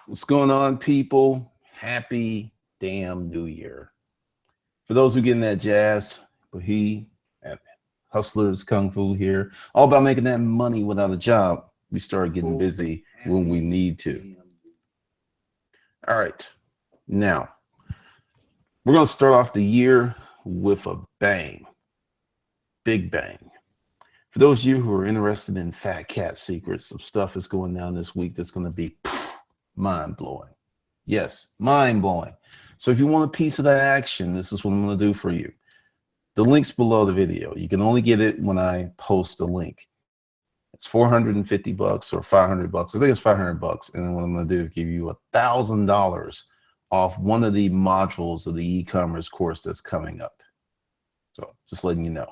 What's going on, people? Happy damn New Year. For those who getting that jazz, but he at Hustlers Kung Fu here, all about making that money without a job. We start getting busy when we need to. All right. Now, we're going to start off the year with a bang. Big bang. For those of you who are interested in fat cat secrets, some stuff is going down this week that's going to be mind blowing. Yes, mind blowing. So if you want a piece of that action, this is what I'm going to do for you. The link's below the video. You can only get it when I post a link. It's $450 or $500. I think it's $500. And then what I'm going to do is give you $1,000 off one of the modules of the e-commerce course that's coming up. So just letting you know.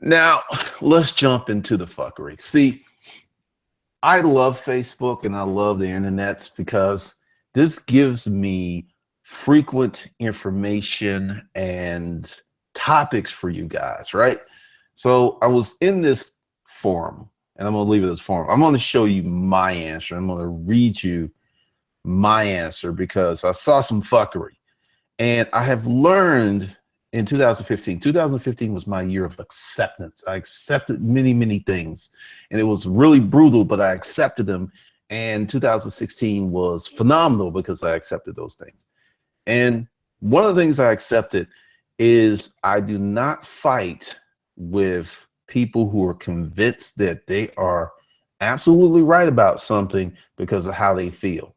Now, let's jump into the fuckery. See, I love Facebook and I love the internets because this gives me frequent information and topics for you guys, right? So I was in this forum, and I'm going to leave it as forum. I'm going to show you my answer. I'm going to read you my answer because I saw some fuckery. And I have learned in 2015 was my year of acceptance. I accepted many, many things, and it was really brutal, but I accepted them. And 2016 was phenomenal because I accepted those things. And one of the things I accepted is I do not fight with people who are convinced that they are absolutely right about something because of how they feel.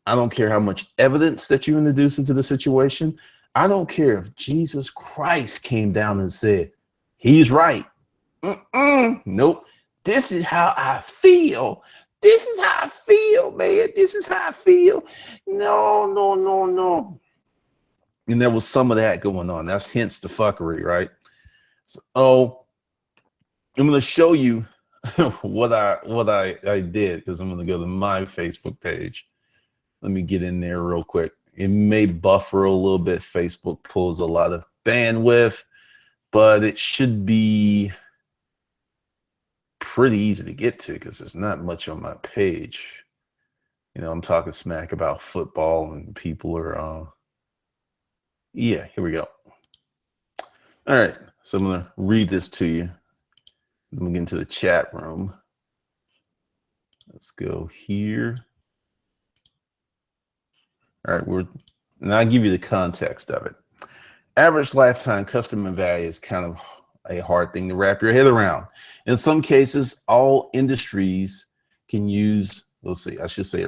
I don't care how much evidence that you introduce into the situation. I don't care if Jesus Christ came down and said, he's right. Nope. This is how I feel. This is how I feel, man. This is how I feel. No, no, no, no. And there was some of that going on. That's hence the fuckery, right? So I'm going to show you what I did because I'm going to go to my Facebook page. Let me get in there real quick. It may buffer a little bit. Facebook pulls a lot of bandwidth, but it should be pretty easy to get to because there's not much on my page. You know, I'm talking smack about football and people are, yeah, here we go. All right, so I'm gonna read this to you. Let me get into the chat room. Let's go here. All right, and I'll give you the context of it. Average lifetime customer value is kind of a hard thing to wrap your head around. In some cases, all industries can use, let's see, I should say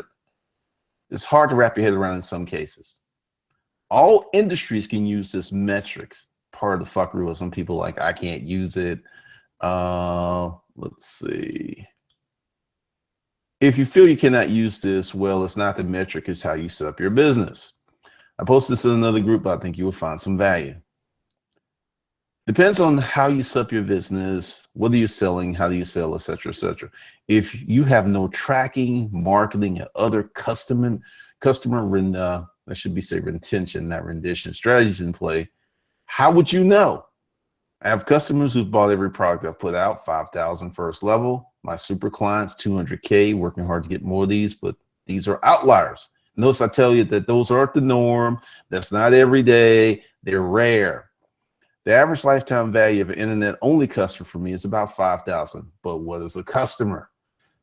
it's hard to wrap your head around in some cases. All industries can use this metrics. Part of the fuckery was some people like, I can't use it. Let's see. If you feel you cannot use this, well, it's not the metric, it's how you set up your business. I posted this in another group, but I think you will find some value. Depends on how you set up your business, what are you selling, how do you sell, et cetera, et cetera. If you have no tracking, marketing, and other customer that should be say retention, not rendition strategies in play, how would you know? I have customers who've bought every product I've put out, 5,000 first level. My super clients, 200K, working hard to get more of these, but these are outliers. Notice I tell you that those aren't the norm. That's not every day. They're rare. The average lifetime value of an internet-only customer for me is about 5,000. But what is a customer?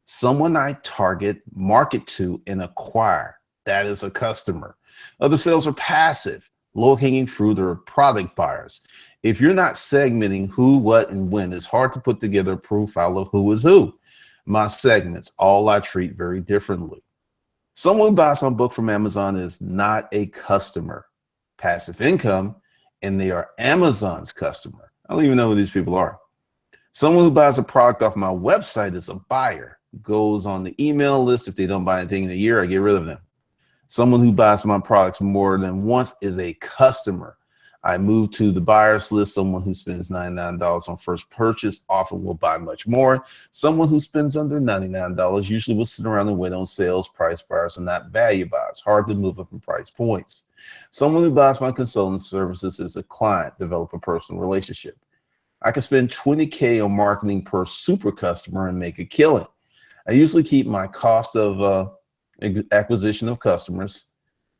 Someone I target, market to, and acquire. That is a customer. Other sales are passive, low-hanging fruit, or product buyers. If you're not segmenting who, what, and when, it's hard to put together a profile of who is who. My segments, all I treat very differently. Someone who buys my book from Amazon is not a customer. Passive income, and they are Amazon's customer. I don't even know who these people are. Someone who buys a product off my website is a buyer. Goes on the email list. If they don't buy anything in a year, I get rid of them. Someone who buys my products more than once is a customer. I move to the buyers list. Someone who spends $99 on first purchase often will buy much more. Someone who spends under $99 usually will sit around and wait on sales. Price buyers are not value buyers. Hard to move up in price points. Someone who buys my consulting services is a client. Develop a personal relationship. I can spend $20K on marketing per super customer and make a killing. I usually keep my cost of acquisition of customers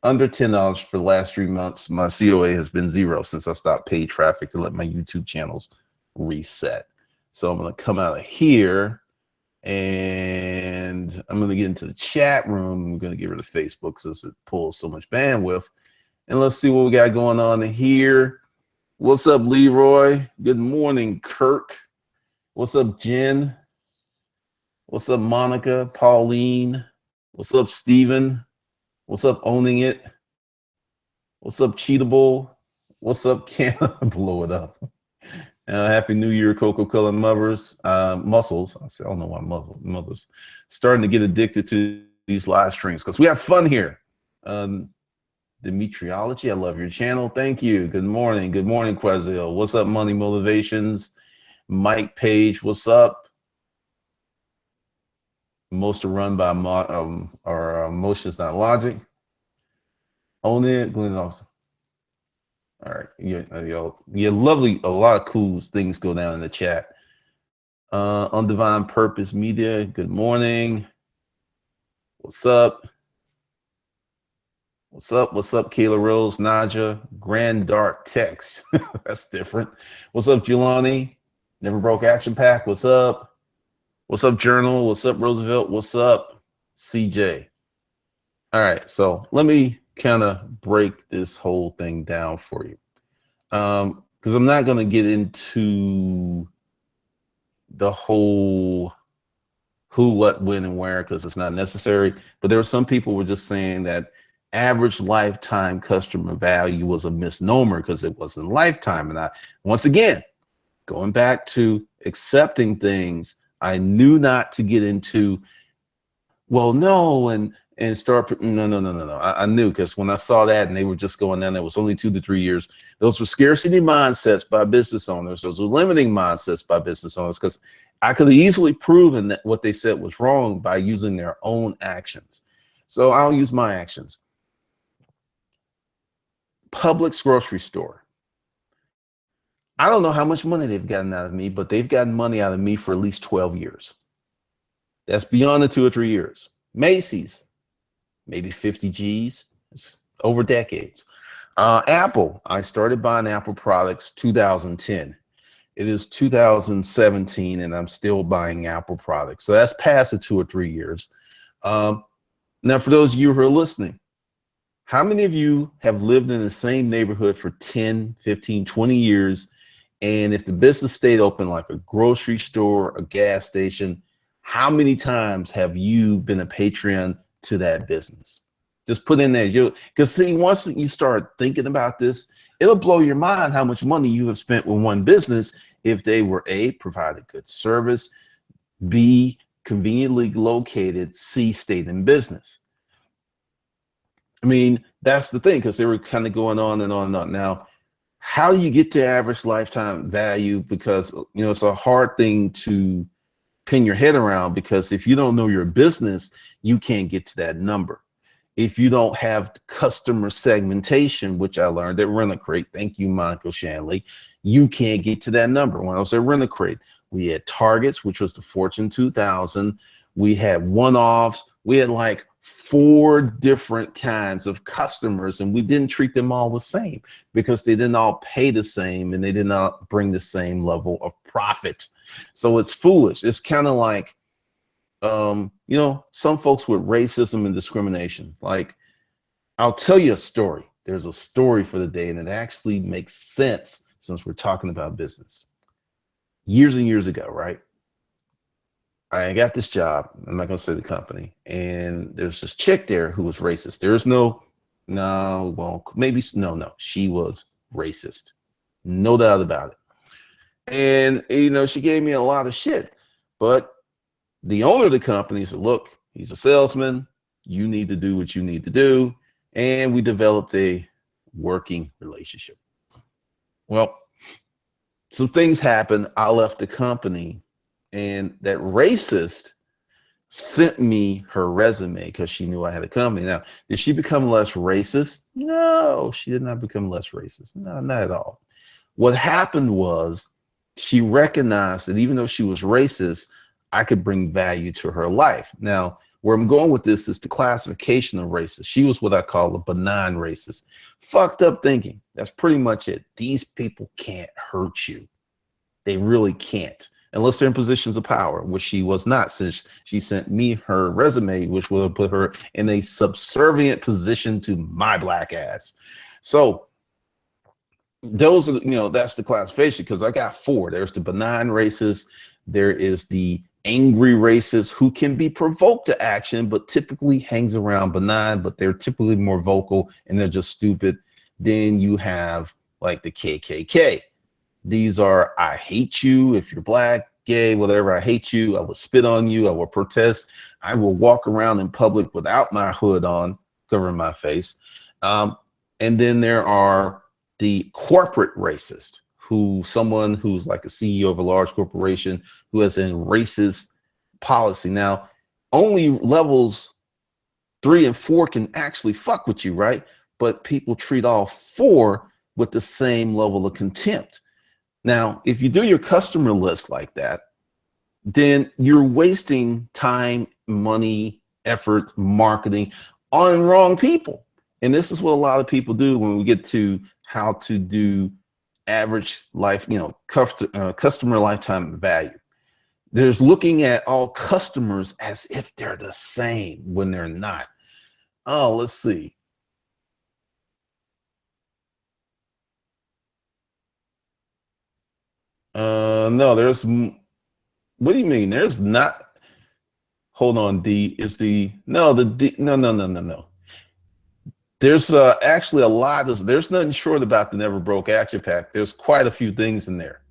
under $10 for the last 3 months. My COA has been 0 since I stopped paid traffic to let my YouTube channels reset. So I'm going to come out of here and I'm going to get into the chat room. I'm going to get rid of Facebook since it pulls so much bandwidth. And let's see what we got going on in here. What's up, Leroy? Good morning, Kirk. What's up, Jen? What's up, Monica? Pauline? What's up, Steven? What's up, Owning It? What's up, Cheatable? What's up, Canada? Blow it up. Happy New Year, Coca-Cola Mothers. Muscles. I don't know why mothers. Starting to get addicted to these live streams because we have fun here. Demetriology, I love your channel. Thank you. Good morning. Good morning, Quazil. What's up, Money Motivations? Mike Page, what's up? Most are run by emotions, not logic. Own it, Glenn Austin. All right, yeah, lovely. A lot of cool things go down in the chat. On Divine Purpose Media, good morning. What's up? What's up? What's up, Kayla Rose, Naja, Grand Dark Text? That's different. What's up, Jelani? Never Broke Action Pack. What's up? What's up, Journal? What's up, Roosevelt? What's up, CJ? All right, so let me kind of break this whole thing down for you, because I'm not going to get into the whole who, what, when, and where, because it's not necessary. But there were some people who were just saying that average lifetime customer value was a misnomer because it wasn't lifetime. And once again, going back to accepting things, I knew not to get into, well, no, and start, no. I knew, because when I saw that and they were just going down, it was only 2 to 3 years. Those were scarcity mindsets by business owners. Those were limiting mindsets by business owners, because I could have easily proven that what they said was wrong by using their own actions. So I'll use my actions. Publix grocery store. I don't know how much money they've gotten out of me, but they've gotten money out of me for at least 12 years. That's beyond the 2 or 3 years. Macy's, maybe 50 G's. It's over decades. Apple, I started buying Apple products 2010. It is 2017 and I'm still buying Apple products. So that's past the 2 or 3 years. Now, for those of you who are listening, how many of you have lived in the same neighborhood for 10, 15, 20 years? And if the business stayed open, like a grocery store, a gas station, how many times have you been a Patreon to that business? Just put in there, because see, once you start thinking about this, it'll blow your mind how much money you have spent with one business if they were A, provided good service, B, conveniently located, C, stayed in business. I mean, that's the thing, because they were kind of going on and on and on. Now, how do you get to average lifetime value? Because, it's a hard thing to pin your head around, because if you don't know your business, you can't get to that number. If you don't have customer segmentation, which I learned at Rent-A-Crate, thank you, Michael Shanley, you can't get to that number. When I was at Rent-A-Crate, we had targets, which was the Fortune 2000. We had one-offs. We had like 4 different kinds of customers, and we didn't treat them all the same because they didn't all pay the same and they did not bring the same level of profit. So it's foolish. It's kind of like, some folks with racism and discrimination. Like, I'll tell you a story. There's a story for the day, and it actually makes sense since we're talking about business. Years and years ago, right? I got this job. I'm not going to say the company. And there's this chick there who was racist. There's no, she was racist. No doubt about it. And, she gave me a lot of shit. But the owner of the company said, look, he's a salesman. You need to do what you need to do. And we developed a working relationship. Well, some things happened. I left the company. And that racist sent me her resume because she knew I had a company. Now, did she become less racist? No, she did not become less racist. No, not at all. What happened was she recognized that even though she was racist, I could bring value to her life. Now, Where I'm going with this is the classification of racist. She was what I call a benign racist. Fucked up thinking. That's pretty much it. These people can't hurt you. They really can't, unless they're in positions of power, which she was not, since she sent me her resume, which will put her in a subservient position to my black ass. So those are, that's the classification, because I got four. There's the benign racist. There is the angry racist, who can be provoked to action, but typically hangs around benign, but they're typically more vocal and they're just stupid. Then you have like the KKK. These are, I hate you if you're black, gay, whatever. I hate you. I will spit on you. I will protest. I will walk around in public without my hood on, covering my face. And then there are the corporate racist, someone who's like a CEO of a large corporation who has a racist policy. Now, only levels 3 and 4 can actually fuck with you, right? But people treat all 4 with the same level of contempt. Now, if you do your customer list like that, then you're wasting time, money, effort, marketing on wrong people. And this is what a lot of people do when we get to how to do average life, customer lifetime value. There's looking at all customers as if they're the same when they're not. Oh, let's see. No, there's, what do you mean? There's not, hold on, D is the, no, the D, no. There's actually a lot, there's nothing short about the Never Broke Action Pack. There's quite a few things in there.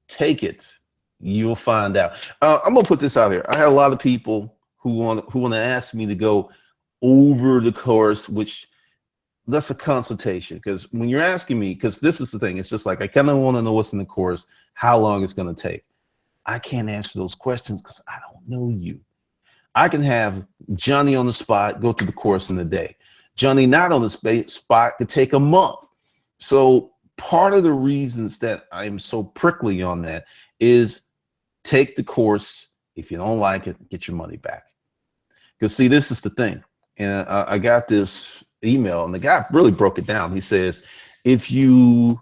Take it, you'll find out. I'm gonna put this out here. I had a lot of people who want to ask me to go over the course, which that's a consultation, because when you're asking me, because this is the thing, it's just like I kind of want to know what's in the course, how long it's going to take. I can't answer those questions because I don't know you. I can have Johnny on the spot go through the course in a day. Johnny not on the spot could take a month. So part of the reasons that I am so prickly on that is take the course. If you don't like it, get your money back. Because see, this is the thing. And I got this email and the guy really broke it down. He says, if you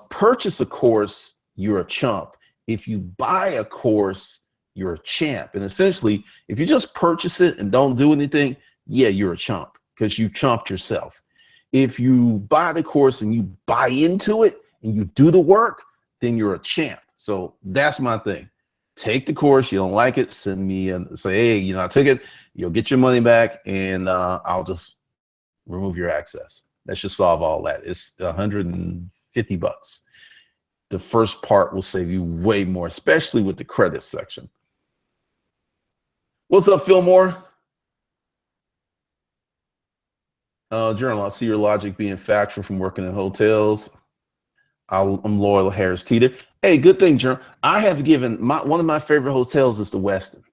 purchase a course, you're a chump. If you buy a course, you're a champ. And essentially, if you just purchase it and don't do anything, yeah, you're a chump because you chumped yourself. If you buy the course and you buy into it and you do the work, then you're a champ. So that's my thing. Take the course. You don't like it, send me and say, hey, I took it. You'll get your money back and I'll just remove your access. That should solve all that. It's $150. The first part will save you way more, especially with the credit section. What's up, Fillmore? Journal, I see your logic being factual from working in hotels. I'm loyal to Harris Teeter. Hey, good thing, Journal. I have given one of my favorite hotels is the Westin.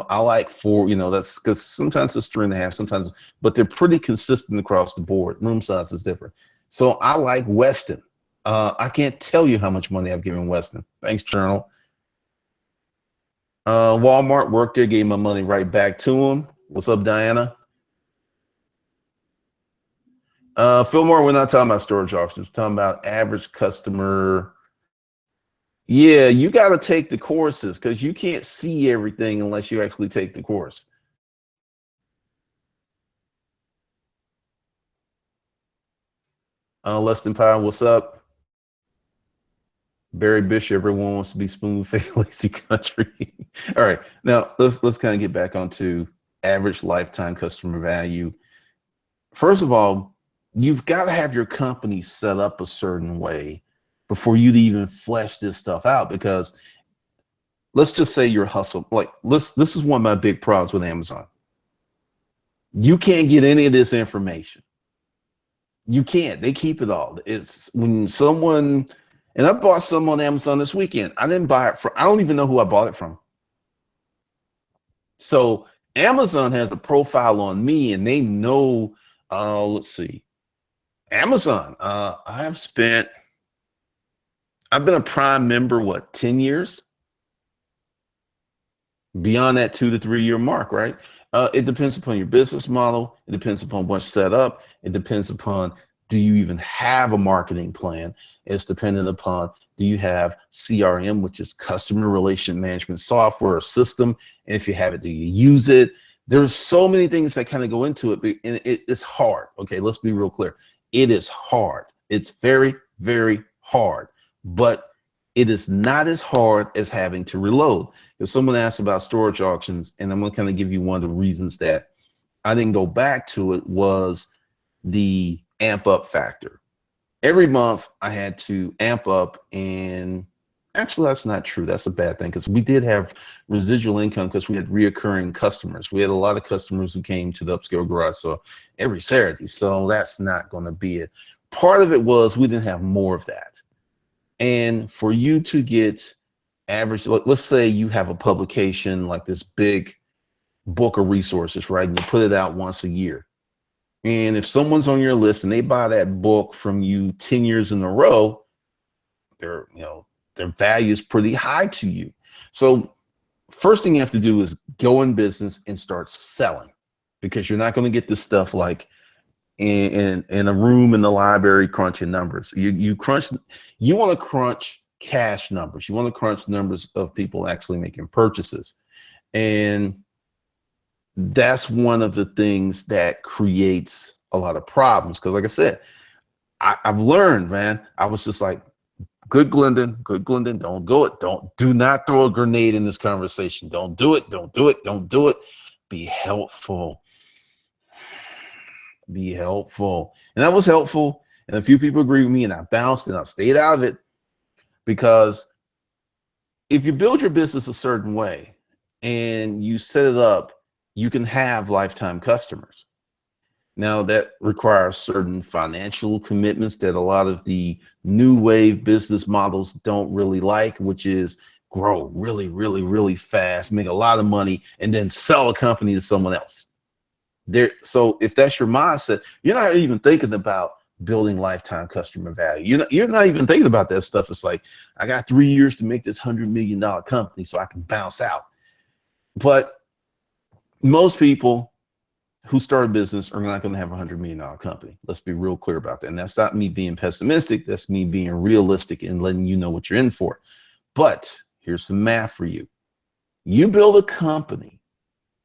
I like 4, that's because sometimes it's 3.5, sometimes, but they're pretty consistent across the board. Room size is different. So I like Westin. I can't tell you how much money I've given Westin. Thanks, Journal. Walmart worked there, gave my money right back to them. What's up, Diana? Fillmore, we're not talking about storage auctions. We're talking about average customer. Yeah, you got to take the courses because you can't see everything unless you actually take the course. Less than power, what's up? Barry Bishop, everyone wants to be spoon-faced lazy country. All right, now let's kind of get back onto average lifetime customer value. First of all, you've got to have your company set up a certain way before you even flesh this stuff out, because let's just say you're hustle. Like this is one of my big problems with Amazon. You can't get any of this information. You can't. They keep it all. It's when someone, and I bought some on Amazon this weekend. I didn't buy it from, I don't even know who I bought it from. So Amazon has a profile on me and they know, let's see. Amazon, I've been a Prime member, what, 10 years? beyond that 2 to 3 year mark, right? It depends upon your business model. It depends upon what's set up. It depends upon, do you even have a marketing plan? It's dependent upon, do you have CRM, which is customer relation management software or system? And if you have it, do you use it? There's so many things that kind of go into it, and it's hard. Okay, let's be real clear. It is hard. It's very, very hard, but it is not as hard as having to reload. If someone asked about storage auctions, and I'm going to kind of give you one of the reasons that I didn't go back to it, was the amp up factor. Every month I had to amp up, and actually that's not true. That's a bad thing, because we did have residual income because we had reoccurring customers. We had a lot of customers who came to the Upscale Garage so every Saturday. So that's not going to be it. Part of it was we didn't have more of that. And for you to get average, let's say you have a publication like this big book of resources, right? And you put it out once a year. And if someone's on your list and they buy that book from you 10 years in a row, their value is pretty high to you. So first thing you have to do is go in business and start selling, because you're not going to get this stuff like in a room in the library crunching numbers. You want to crunch cash numbers. You want to crunch numbers of people actually making purchases. And that's one of the things that creates a lot of problems. Because like I said, I've learned, man, I was just like, good Glendon, don't go it. Do not throw a grenade in this conversation. Don't do it. Don't do it. Don't do it. Be helpful. Be helpful. And that was helpful. And a few people agree with me, and I bounced and I stayed out of it, because if you build your business a certain way and you set it up, you can have lifetime customers. Now that requires certain financial commitments that a lot of the new wave business models don't really like, which is grow really, really, really fast, make a lot of money, and then sell a company to someone else. So if that's your mindset, you're not even thinking about building lifetime customer value. You're not even thinking about that stuff. It's like, I got 3 years to make this $100 million company so I can bounce out. But most people who start a business are not going to have a $100 million company. Let's be real clear about that. And that's not me being pessimistic. That's me being realistic and letting you know what you're in for. But here's some math for you. You build a company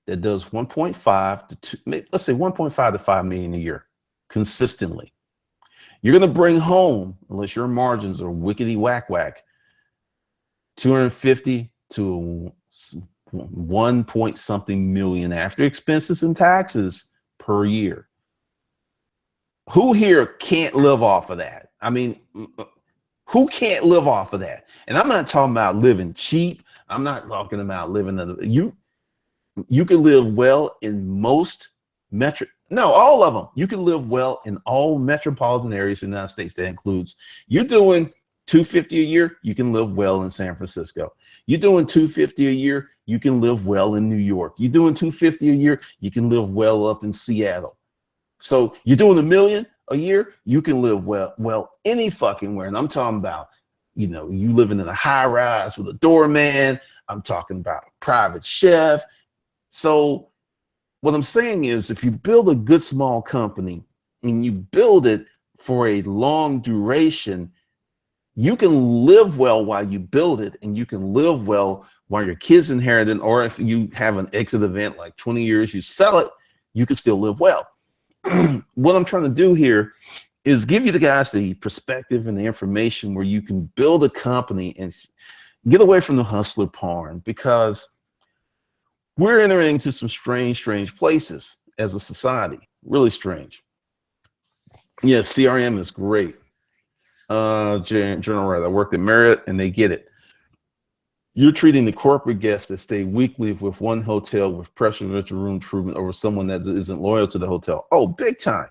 that does 1.5 to 2, let's say 1.5 to 5 million a year consistently. You're going to bring home, unless your margins are wickety whack, 250 to 1 point something million after expenses and taxes per year. Who here can't live off of that? I mean, who can't live off of that? And I'm not talking about living cheap. I'm not talking about living you can live well in most all of them. You can live well in all metropolitan areas in the United States. That includes, you're doing 250 a year, you can live well in San Francisco. You're doing 250 a year, you can live well in New York. You're doing 250 a year, you can live well up in Seattle. So you're doing $1 million a year, you can live well any fucking where. And I'm talking about, you living in a high rise with a doorman. I'm talking about a private chef. So what I'm saying is, if you build a good small company and you build it for a long duration, you can live well while you build it, and you can live well while your kids inherit it, or if you have an exit event like 20 years, you sell it, you can still live well. What I'm trying to do here is give you the guys the perspective and the information where you can build a company and get away from the hustler porn, because we're entering into some strange places as a society. Really strange. Yes, CRM is great. General Writer, I worked at Marriott and they get it. You're treating the corporate guests that stay weekly with one hotel with preferential room treatment over someone that isn't loyal to the hotel. Oh, big time.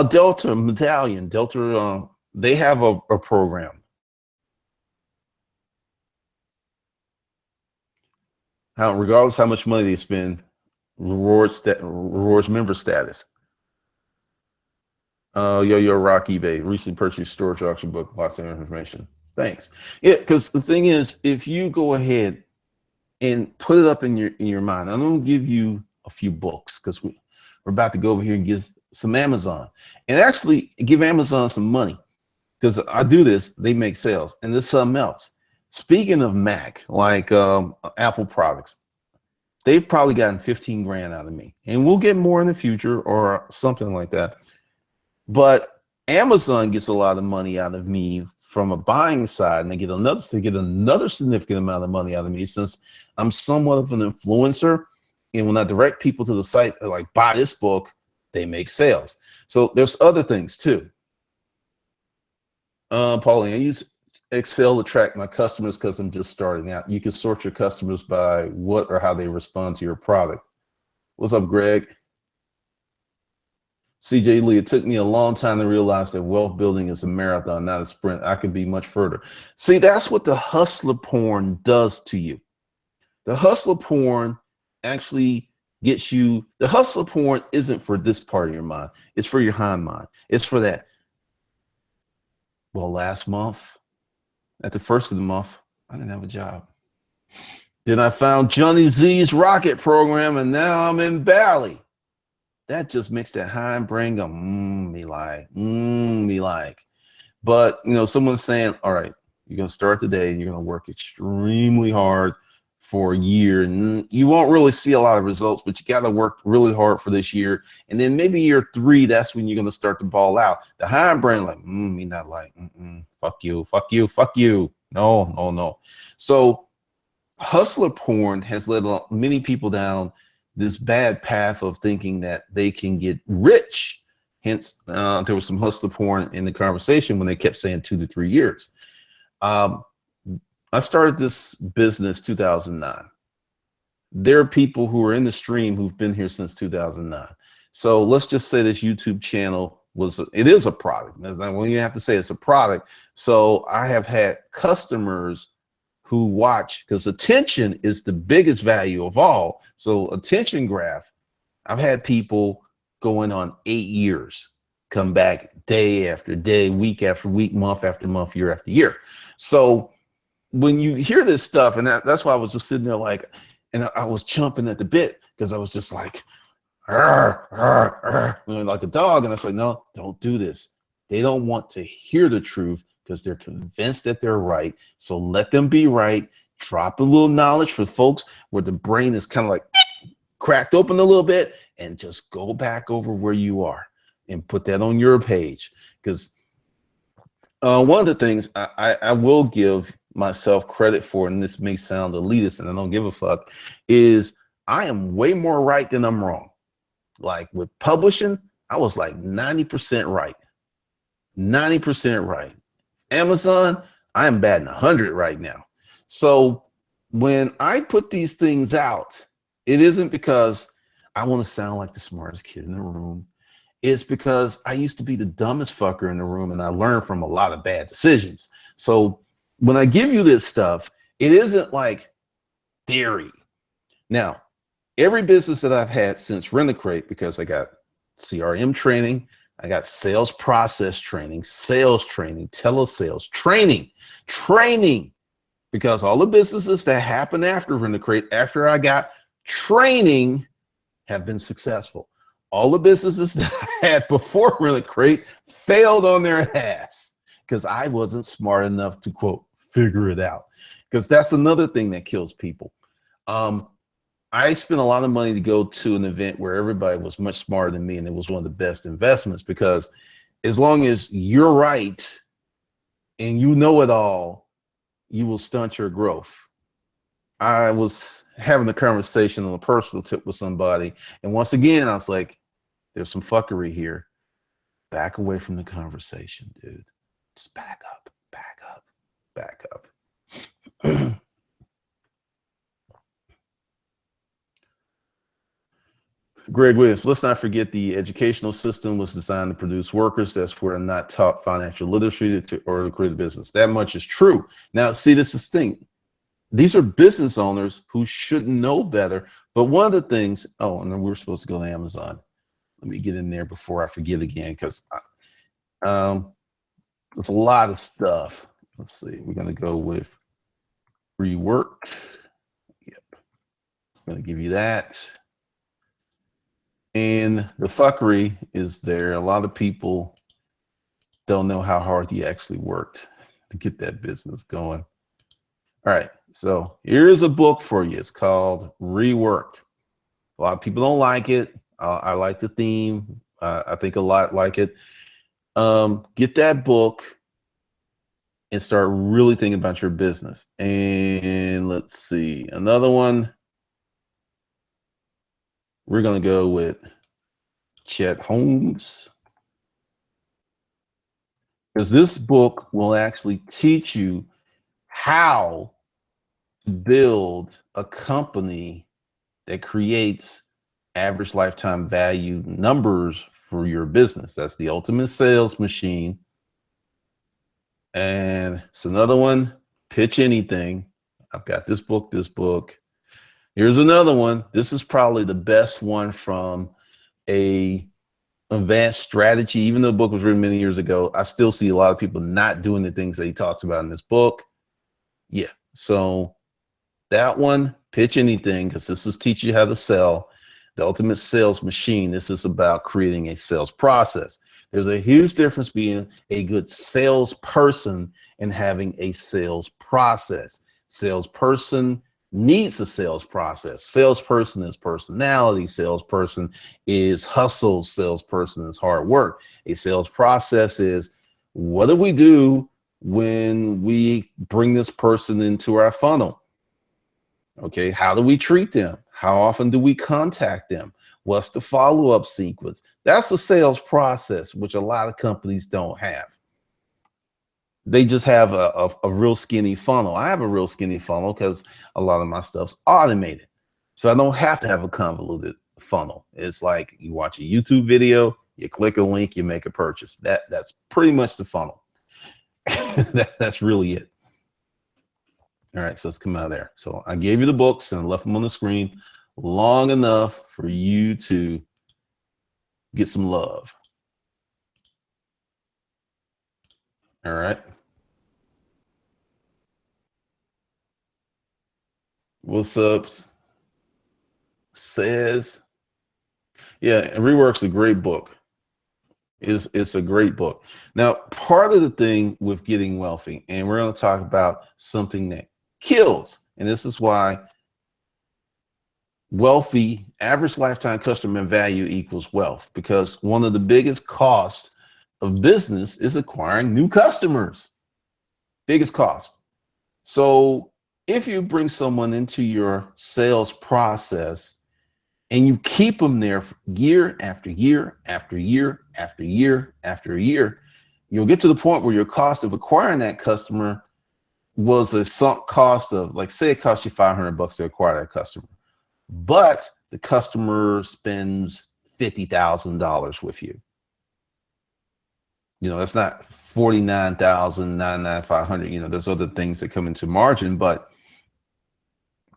Delta Medallion, they have a program. Regardless how much money they spend, rewards member status. Yo Rock eBay recently purchased storage auction book, lots of information. Thanks. Yeah, because the thing is, if you go ahead and put it up in your mind. I'm going to give you a few books because we're about to go over here and get some Amazon and actually give Amazon some money because I do this. They make sales, and there's something else. Speaking of Mac, like Apple products, they've probably gotten 15 grand out of me, and we'll get more in the future or something like that. But Amazon gets a lot of money out of me from a buying side, and they get another significant amount of money out of me since I'm somewhat of an influencer. And when I direct people to the site, like buy this book, they make sales. So there's other things too. Pauline, I use Excel to track my customers because I'm just starting out. You can sort your customers by what or how they respond to your product. What's up, Greg? CJ Lee, it took me a long time to realize that wealth building is a marathon, not a sprint. I could be much further. See, that's what the hustler porn does to you. The hustler porn actually gets you. The hustler porn isn't for this part of your mind. It's for your hind mind. It's for that. Well, last month, at the first of the month, I didn't have a job. Then I found Johnny Z's rocket program, and now I'm in Bali. That just makes that hind brain go, me like. But, you know, someone's saying, all right, you're going to start today and you're going to work extremely hard for a year. And you won't really see a lot of results, but you got to work really hard for this year. And then maybe year 3, that's when you're going to start to ball out. The hind brain, like, me not like, fuck you. No. So hustler porn has led many people down this bad path of thinking that they can get rich. Hence, there was some hustler porn in the conversation when they kept saying 2 to 3 years. I started this business 2009. There are people who are in the stream who've been here since 2009. So let's just say this YouTube channel it is a product. When you have to say it's a product. So I have had customers who watch, because attention is the biggest value of all. So attention graph, I've had people going on 8 years, come back day after day, week after week, month after month, year after year. So when you hear this stuff, and that's why I was just sitting there like, and I was chomping at the bit because I was just like, like a dog. And I said, no, don't do this. They don't want to hear the truth because they're convinced that they're right. So let them be right. Drop a little knowledge for folks where the brain is kind of like cracked open a little bit, and just go back over where you are and put that on your page. Because one of the things I will give myself credit for, and this may sound elitist and I don't give a fuck, is I am way more right than I'm wrong. Like with publishing, I was like 90% right. 90% right. Amazon, I am batting 100 right now. So when I put these things out, it isn't because I want to sound like the smartest kid in the room. It's because I used to be the dumbest fucker in the room, and I learned from a lot of bad decisions. So when I give you this stuff, it isn't like theory. Now, every business that I've had since Rent-A-Crate, because I got CRM training, I got sales process training, telesales training, because all the businesses that happened after Rent-A-Crate, after I got training, have been successful. All the businesses that I had before Rent-A-Crate failed on their ass because I wasn't smart enough to, quote, figure it out. Because that's another thing that kills people. I spent a lot of money to go to an event where everybody was much smarter than me, and it was one of the best investments, because as long as you're right and you know it all, you will stunt your growth. I was having a conversation on a personal tip with somebody, and once again, I was like, there's some fuckery here. Back away from the conversation, dude. Just back up. Greg Williams, let's not forget the educational system was designed to produce workers that's where not taught financial literacy or to create a business. That much is true. Now, see, this is the thing. These are business owners who should know better. But one of the things, oh, and then we're supposed to go to Amazon. Let me get in there before I forget again, because there's a lot of stuff. Let's see. We're going to go with rework. Yep. I'm going to give you that. And the fuckery is there. A lot of people don't know how hard he actually worked to get that business going. All right, so here's a book for you. It's called Rework. A lot of people don't like it. I like the theme. I think a lot like it. Get that book and start really thinking about your business. And let's see, another one. We're going to go with Chet Holmes, because this book will actually teach you how to build a company that creates average lifetime value numbers for your business. That's the ultimate sales machine. And it's another one, Pitch Anything. I've got this book, this book. Here's another one. This is probably the best one from a advanced strategy. Even though the book was written many years ago, I still see a lot of people not doing the things that he talks about in this book. Yeah, so that one, Pitch Anything, because this is teach you how to sell. The ultimate sales machine. This is about creating a sales process. There's a huge difference being a good salesperson and having a sales process. Salesperson needs a sales process. Salesperson is personality. Salesperson is hustle. Salesperson is hard work. A sales process is, what do we do when we bring this person into our funnel? Okay, how do we treat them? How often do we contact them? What's the follow-up sequence? That's the sales process, which a lot of companies don't have. They just have a real skinny funnel. I have a real skinny funnel because a lot of my stuff's automated. So I don't have to have a convoluted funnel. It's like you watch a YouTube video, you click a link, you make a purchase. That's pretty much the funnel. That's really it. All right, so let's come out of there. So I gave you the books and left them on the screen long enough for you to get some love. All right. What's up? Says, yeah, Rework's a great book. It's a great book. Now, part of the thing with getting wealthy, and we're going to talk about something that kills, and this is why wealthy, average lifetime customer value equals wealth, because one of the biggest costs of business is acquiring new customers. Biggest cost. So if you bring someone into your sales process and you keep them there year after year after year after year after year, you'll get to the point where your cost of acquiring that customer was a sunk cost of, like, say it cost you $500 to acquire that customer, but the customer spends $50,000 with you. You know, that's not $49,995. You know, there's other things that come into margin, but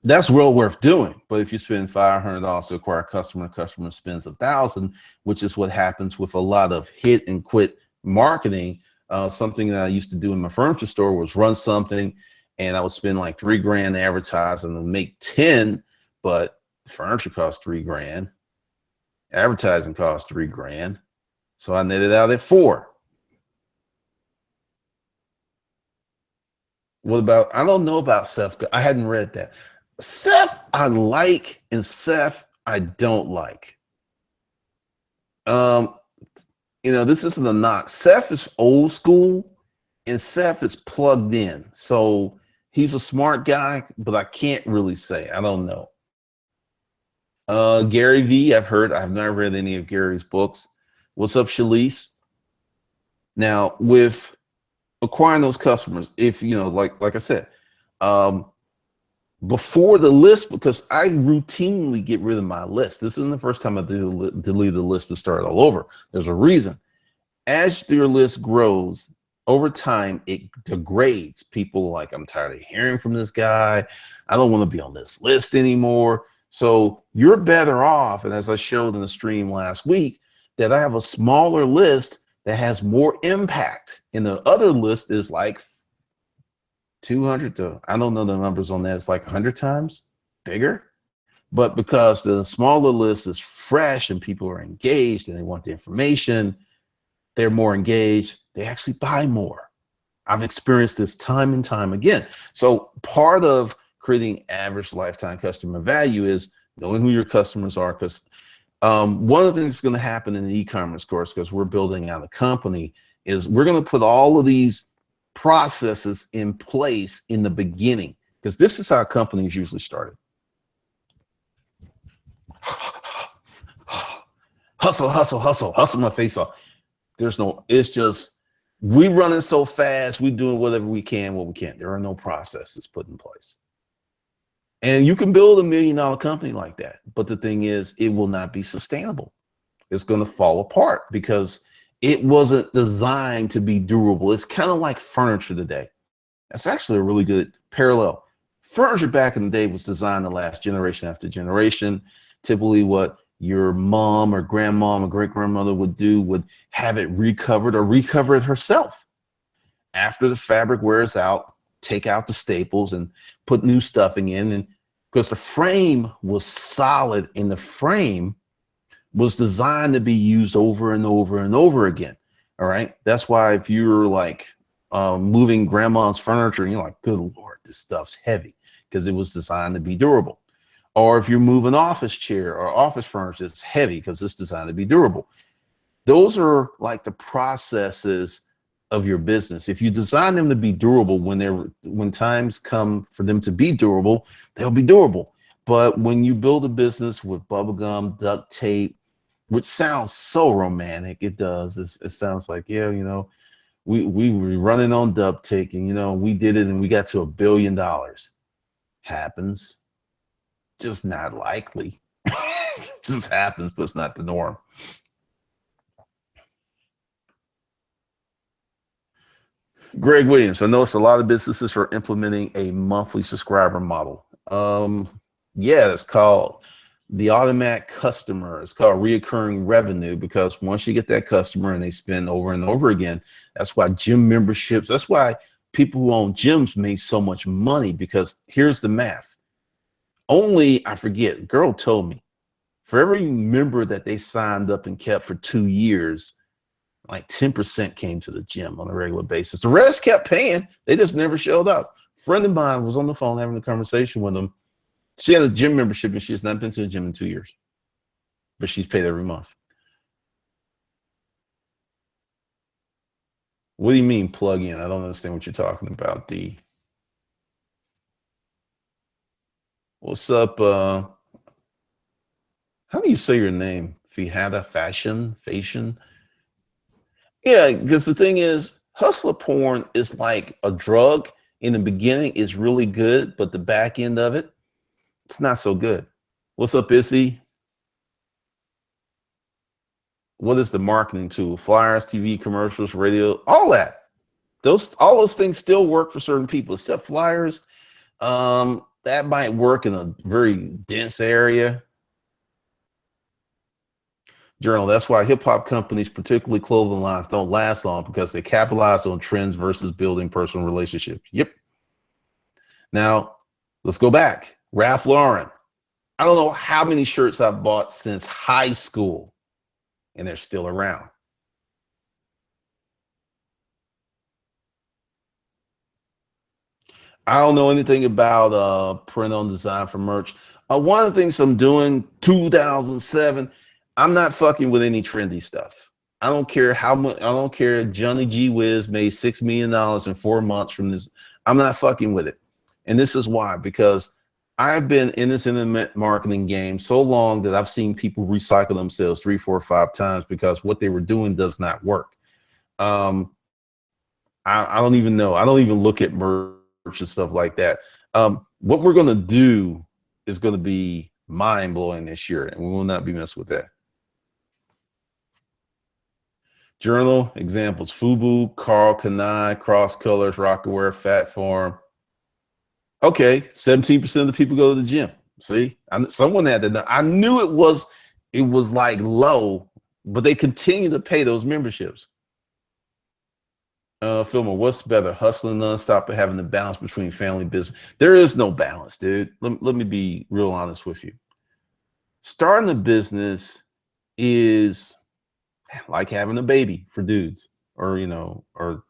that's well worth doing. But if you spend $500 to acquire a customer spends $1,000, which is what happens with a lot of hit and quit marketing. Something that I used to do in my furniture store was run something, and I would spend like $3 grand advertising and make 10, but furniture costs $3 grand, advertising costs $3 grand, so I netted out at 4. What about, I don't know about Seth. I hadn't read that. Seth I like, and Seth I don't like. You know, this isn't a knock. Seth is old school and Seth is plugged in. So he's a smart guy, but I can't really say. I don't know. Gary V, I've not read any of Gary's books. What's up, Shalise? Now, with acquiring those customers, if you know, like I said, before the list, because I routinely get rid of my list. This isn't the first time I deleted the list to start all over. There's a reason. As your list grows over time, it degrades. People are like, I'm tired of hearing from this guy. I don't want to be on this list anymore. So you're better off, and as I showed in the stream last week, that I have a smaller list that has more impact. And the other list is like 200 to, I don't know the numbers on that. It's like 100 times bigger. But because the smaller list is fresh and people are engaged and they want the information, they're more engaged, they actually buy more. I've experienced this time and time again. So part of creating average lifetime customer value is knowing who your customers are, because one of the things that's going to happen in the e-commerce course, because we're building out a company, is we're going to put all of these processes in place in the beginning, because this is how companies usually started. Hustle my face off. There's no, it's just, we running so fast, we doing whatever we can, what we can't. There are no processes put in place. And you can build $1 million company like that. But the thing is, it will not be sustainable. It's going to fall apart because it wasn't designed to be durable. It's kind of like furniture today. That's actually a really good parallel. Furniture back in the day was designed to last generation after generation. Typically what your mom or grandmom or great grandmother would do would have it recovered or recover it herself. After the fabric wears out, take out the staples and put new stuffing in. And because the frame was solid and the frame was designed to be used over and over and over again. All right. That's why if you're like moving grandma's furniture and you're like, good Lord, this stuff's heavy, because it was designed to be durable. Or if you're moving office chair or office furniture, it's heavy because it's designed to be durable. Those are like the processes of your business. If you design them to be durable, when times come for them to be durable, they'll be durable. But when you build a business with bubblegum, duct tape, which sounds so romantic, it does. It sounds like, yeah, you know, we were running on duct tape and, you know, we did it and we got to $1 billion. Happens. Just not likely. Just happens, but it's not the norm. Greg Williams, I noticed a lot of businesses are implementing a monthly subscriber model. Yeah, it's called the automatic customer. It's called reoccurring revenue, because once you get that customer and they spend over and over again, that's why gym memberships, that's why people who own gyms make so much money, because here's the math. Only, I forget, girl told me, for every member that they signed up and kept for 2 years, like 10% came to the gym on a regular basis. The rest kept paying. They just never showed up. A friend of mine was on the phone having a conversation with them. She had a gym membership and she's not been to the gym in 2 years, but she's paid every month. What do you mean plug in? I don't understand what you're talking about, D. What's up? How do you say your name? Fihada Fashion? Yeah, because the thing is, hustler porn is like a drug. In the beginning, it's really good, but the back end of it, it's not so good. What's up, Issy? What is the marketing tool? Flyers, TV commercials, radio, all that. All those things still work for certain people, except flyers. That might work in a very dense area. Journal, that's why hip hop companies, particularly clothing lines, don't last long, because they capitalize on trends versus building personal relationships. Yep. Now, let's go back. Ralph Lauren. I don't know how many shirts I've bought since high school, and they're still around. I don't know anything about print on design for merch. One of the things I'm doing, 2007, I'm not fucking with any trendy stuff. I don't care how much, I don't care. Johnny G Wiz made $6 million in 4 months from this. I'm not fucking with it. And this is why, because I've been in this internet marketing game so long that I've seen people recycle themselves 3, 4, 5 times because what they were doing does not work. I don't even know. I don't even look at merch and stuff like that. What we're going to do is going to be mind blowing this year, and we will not be messing with that. Journal examples: Fubu, Carl Kanai, Cross Colors, Rockaware, Fat Farm. Okay, 17% of the people go to the gym. See, someone had to know. I knew it was like low, but they continue to pay those memberships. Filmer, what's better, hustling nonstop or having the balance between family and business? There is no balance, dude. Let me be real honest with you. starting a business is like having a baby for dudes, or or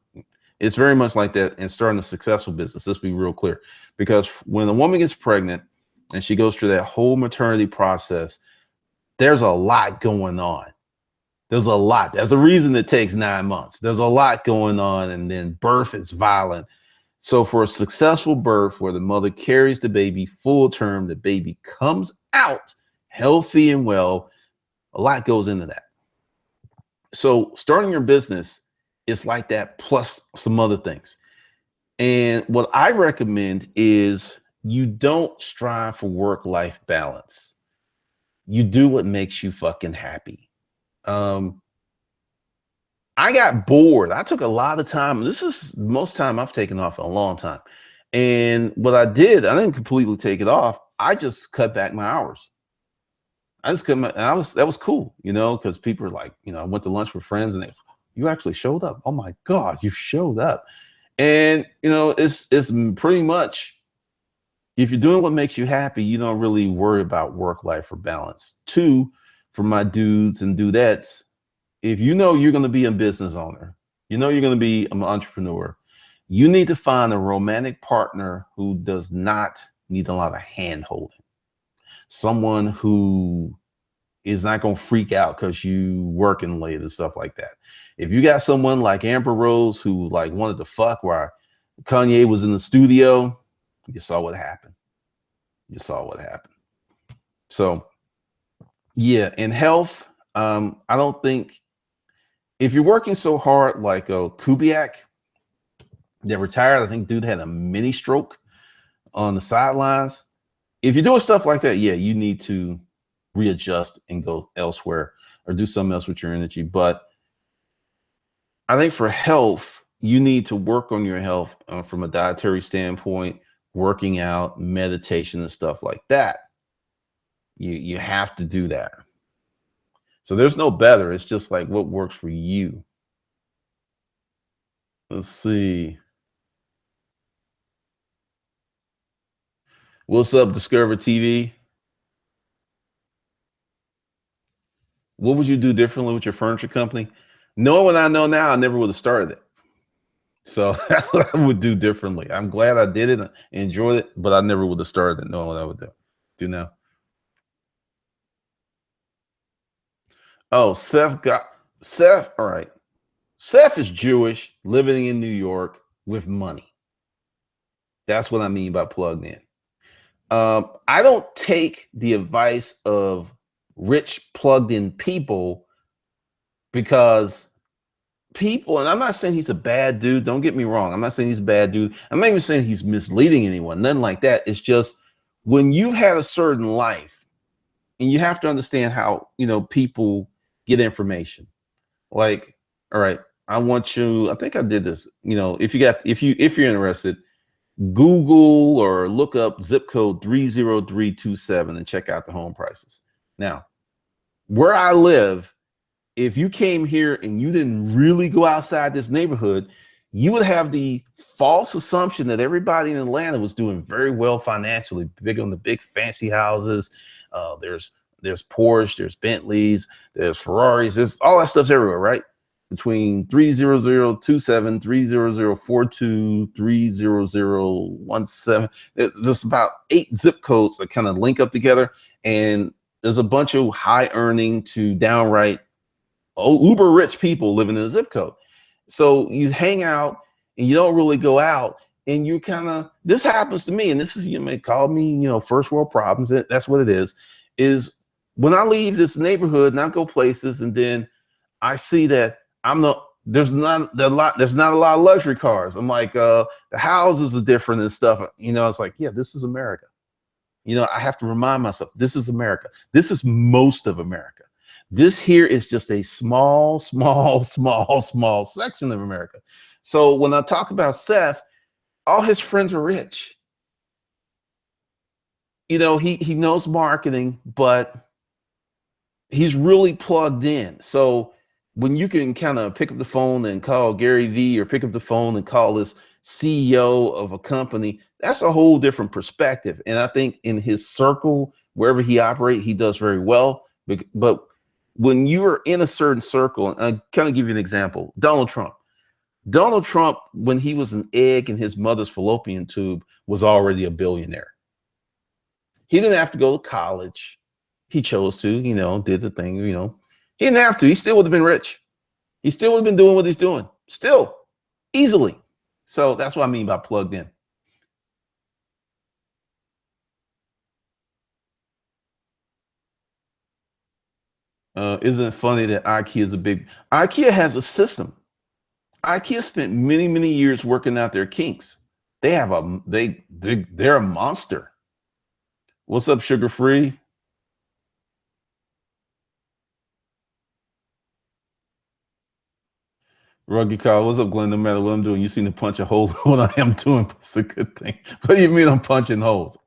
it's very much like that in starting a successful business. Let's be real clear, because when a woman gets pregnant and she goes through that whole maternity process, there's a lot going on. There's a lot. There's a reason it takes 9 months. There's a lot going on, and then birth is violent. So for a successful birth where the mother carries the baby full term, the baby comes out healthy and well, a lot goes into that. So starting your business is like that, plus some other things. And what I recommend is you don't strive for work-life balance. You do what makes you fucking happy. I got bored. I took a lot of time. This is most time I've taken off in a long time. And what I did, I didn't completely take it off. I just cut back my hours. I just couldn't, and that was cool, because people are like, I went to lunch with friends and you actually showed up. Oh my God, you showed up. And it's pretty much, if you're doing what makes you happy, you don't really worry about work-life or balance. Two, for my dudes and dudettes, if you're going to be a business owner, you're going to be an entrepreneur, you need to find a romantic partner who does not need a lot of hand holding. Someone who is not going to freak out because you working late and stuff like that. If you got someone like Amber Rose who like wanted to fuck while Kanye was in the studio, you saw what happened. You saw what happened. So yeah, in health, I don't think, if you're working so hard like Kubiak, that retired, I think dude had a mini stroke on the sidelines. If you're doing stuff like that, yeah, you need to readjust and go elsewhere or do something else with your energy. But I think for health, you need to work on your health from a dietary standpoint, working out, meditation and stuff like that. You have to do that. So there's no better. It's just like what works for you. Let's see. What's up, Discover TV? What would you do differently with your furniture company? Knowing what I know now, I never would have started it. So that's what I would do differently. I'm glad I did it, enjoyed it, but I never would have started it knowing what I would do now. Oh, Seth. All right. Seth is Jewish, living in New York with money. That's what I mean by plugged in. I don't take the advice of rich plugged in people, because people, and I'm not saying he's a bad dude, don't get me wrong, I'm not saying he's a bad dude, I'm not even saying he's misleading anyone, nothing like that. It's just when you've had a certain life, and you have to understand how people get information. Like, all right, I want you, I think I did this, if you're interested, Google or look up zip code 30327 and check out the home prices. Now, where I live, if you came here and you didn't really go outside this neighborhood, you would have the false assumption that everybody in Atlanta was doing very well financially, big on the big fancy houses. There's Porsche, there's Bentleys, there's Ferraris, there's all that stuff's everywhere, right? Between 30027, 30042, 30017. There's about 8 zip codes that kind of link up together. And there's a bunch of high earning to downright uber rich people living in a zip code. So you hang out and you don't really go out, and you kind of, this happens to me, and this is, you may call me, first world problems. That's what it is when I leave this neighborhood and I go places, and then I see that there's not a lot of luxury cars. I'm like, the houses are different and stuff. It's like, yeah, this is America. I have to remind myself, this is America. This is most of America. This here is just a small section of America. So when I talk about Seth, all his friends are rich. He knows marketing, but he's really plugged in. So when you can kind of pick up the phone and call Gary Vee, or pick up the phone and call this CEO of a company, that's a whole different perspective. And I think in his circle wherever he operates, he does very well. But when you are in a certain circle, and I kind of give you an example, Donald Trump. Donald Trump, when he was an egg in his mother's fallopian tube, was already a billionaire. He didn't have to go to college. He chose to, did the thing, He didn't have to. He still would have been rich. He still would have been doing what he's doing. Still, easily. So that's what I mean by plugged in. Isn't it funny that IKEA has a system. IKEA spent many, many years working out their kinks. They're a monster. What's up, Sugar Free? Ruggy Kyle, what's up, Glenn? No matter what I'm doing, you seem to punch a hole in what I am doing. It's a good thing. What do you mean I'm punching holes?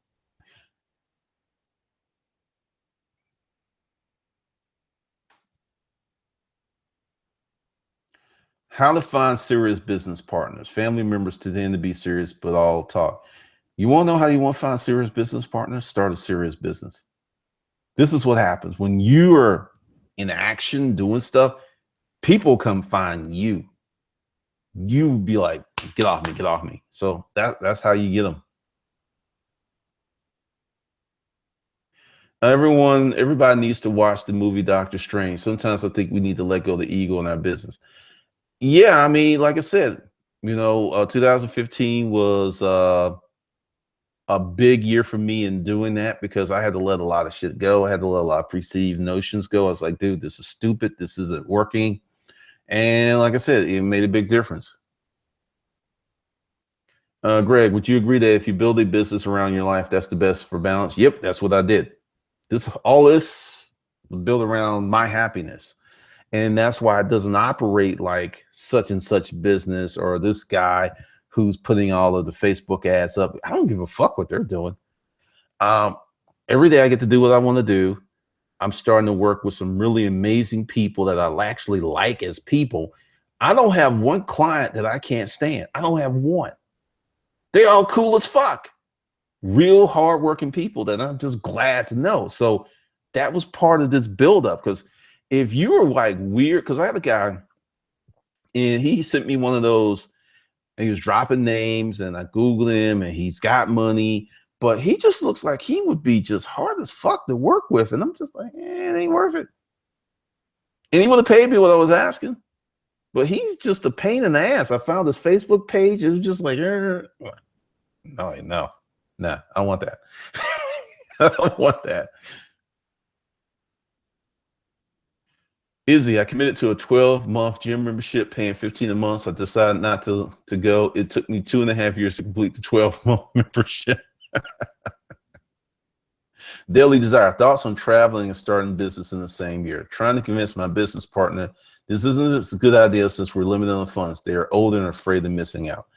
How to find serious business partners. Family members tend to be serious, but all talk. You want to know how you want to find serious business partners? Start a serious business. This is what happens when you are in action doing stuff. People come find you. You be like, get off me, get off me. So that's how you get them. Everybody needs to watch the movie Doctor Strange. Sometimes I think we need to let go of the ego in our business. Yeah, I mean, like I said, 2015 was a big year for me in doing that because I had to let a lot of shit go. I had to let a lot of perceived notions go. I was like, dude, this is stupid. This isn't working. And like I said, it made a big difference. Greg, would you agree that if you build a business around your life, that's the best for balance? Yep, that's what I did. All this built around my happiness. And that's why it doesn't operate like such and such business or this guy who's putting all of the Facebook ads up. I don't give a fuck what they're doing. Every day I get to do what I want to do. I'm starting to work with some really amazing people that I actually like as people. I don't have one client that I can't stand. I don't have one. They all cool as fuck. Real hardworking people that I'm just glad to know. So that was part of this buildup. Because if you were like weird, because I had a guy and he sent me one of those, and he was dropping names and I Googled him and he's got money, but he just looks like he would be just hard as fuck to work with. And I'm just like, it ain't worth it. And he would have paid me what I was asking, but he's just a pain in the ass. I found his Facebook page. It was just like, no, I don't want that. I don't want that. Izzy, I committed to a 12-month gym membership, paying $15 a month. So I decided not to go. It took me 2.5 years to complete the 12-month membership. Daily Desire, thoughts on traveling and starting business in the same year. Trying to convince my business partner this isn't a good idea since we're limited on funds. They are older and afraid of missing out.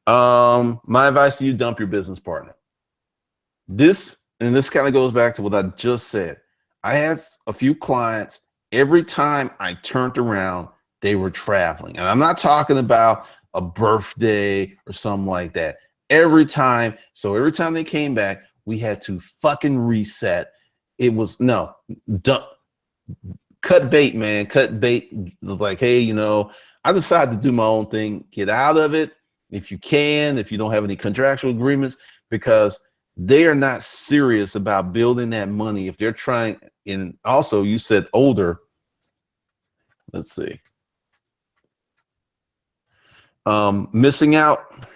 My advice to you, dump your business partner. This kind of goes back to what I just said. I had a few clients. Every time I turned around, they were traveling. And I'm not talking about a birthday or something like that. Every time they came back, we had to fucking reset. It was cut bait, man. Cut bait. It was like, hey, I decided to do my own thing. Get out of it if you can, if you don't have any contractual agreements, because they are not serious about building that money. If they're trying, and also you said older. Let's see. Missing out.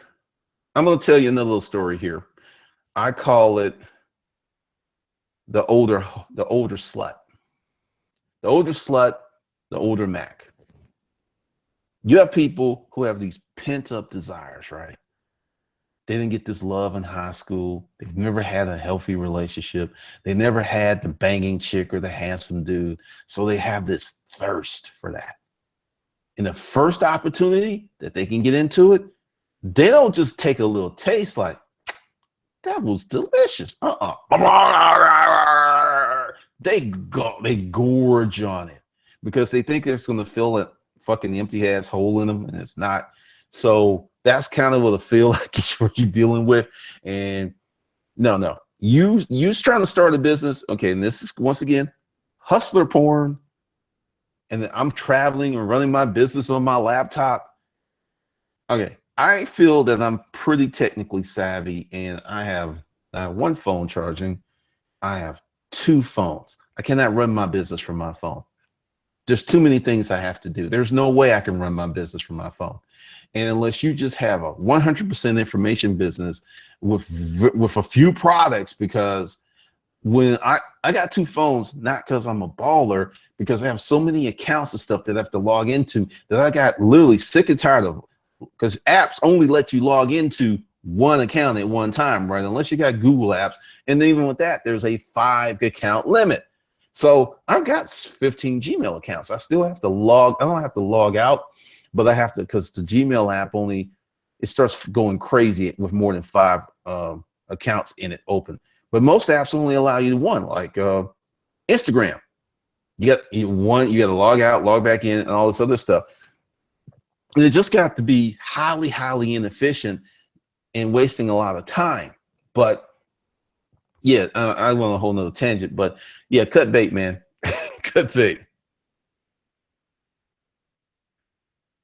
I'm going to tell you another little story here. I call it the older slut. The older slut, the older Mac. You have people who have these pent up desires, right? They didn't get this love in high school. They've never had a healthy relationship. They never had the banging chick or the handsome dude. So they have this thirst for that. In the first opportunity that they can get into it, they don't just take a little taste like, that was delicious. They gorge on it because they think it's going to fill a fucking empty ass hole in them, and it's not. So that's kind of what I feel like is what you're dealing with. And no, You trying to start a business. Okay, and this is once again hustler porn. And I'm traveling and running my business on my laptop. Okay, I feel that I'm pretty technically savvy, and I have one phone charging. I have two phones. I cannot run my business from my phone. There's too many things I have to do. There's no way I can run my business from my phone. And unless you just have a 100% information business with a few products, because when I got two phones, not because I'm a baller, because I have so many accounts and stuff that I have to log into that I got literally sick and tired of, because apps only let you log into one account at one time, right? Unless you got Google apps. And then even with that, there's a 5 account limit. So I've got 15 Gmail accounts. I still have to I don't have to log out, but I have to, because the Gmail app it starts going crazy with more than 5 accounts in it open. But most apps only allow you one, like Instagram. You got to log out, log back in, and all this other stuff. And it just got to be highly, highly inefficient and wasting a lot of time. But yeah, I went on a whole nother tangent. But yeah, cut bait, man. Cut bait.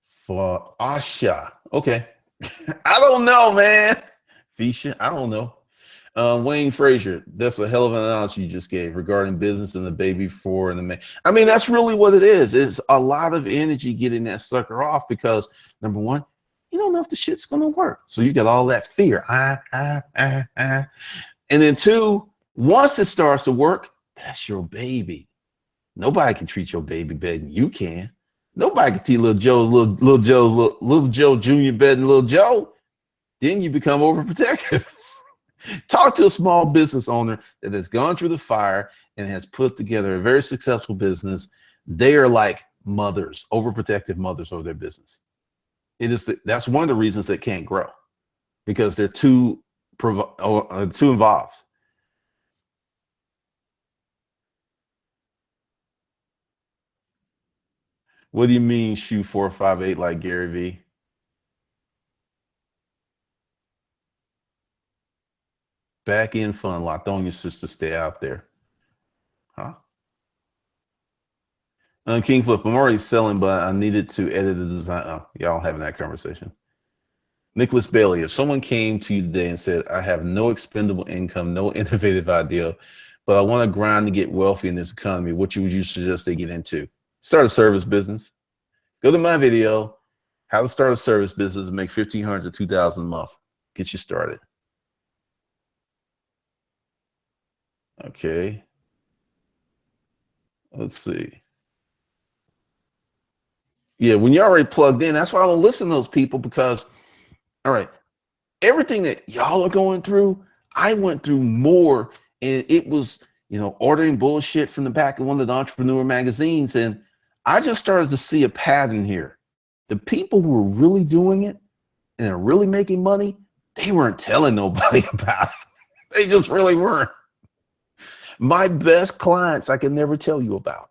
For Asha. Okay. I don't know, man. Fisha, I don't know. Wayne Frazier, that's a hell of an analogy you just gave regarding business and the baby 4 and the man. I mean, that's really what it is. It's a lot of energy getting that sucker off because, number one, you don't know if the shit's going to work. So you got all that fear. And then 2, once it starts to work, that's your baby. Nobody can treat your baby better than you can. Nobody can treat little Joe Junior better than little Joe. Then you become overprotective. Talk to a small business owner that has gone through the fire and has put together a very successful business. They are like mothers, overprotective mothers over their business. That's one of the reasons they can't grow, because they're too involved. What do you mean shoe 458 like Gary V? Back end fun locked on your sister, stay out there. Huh? King Flip, I'm already selling, but I needed to edit the design. Oh, y'all having that conversation. Nicholas Bailey, if someone came to you today and said, I have no expendable income, no innovative idea, but I want to grind to get wealthy in this economy, what would you suggest they get into? Start a service business. Go to my video, how to start a service business and make $1,500 to $2,000 a month. Get you started. Okay. Let's see. Yeah, when you're already plugged in, that's why I don't listen to those people, because, all right, everything that y'all are going through, I went through more, and it was, ordering bullshit from the back of one of the entrepreneur magazines, and I just started to see a pattern here. The people who were really doing it and are really making money, they weren't telling nobody about it. They just really weren't. My best clients I can never tell you about.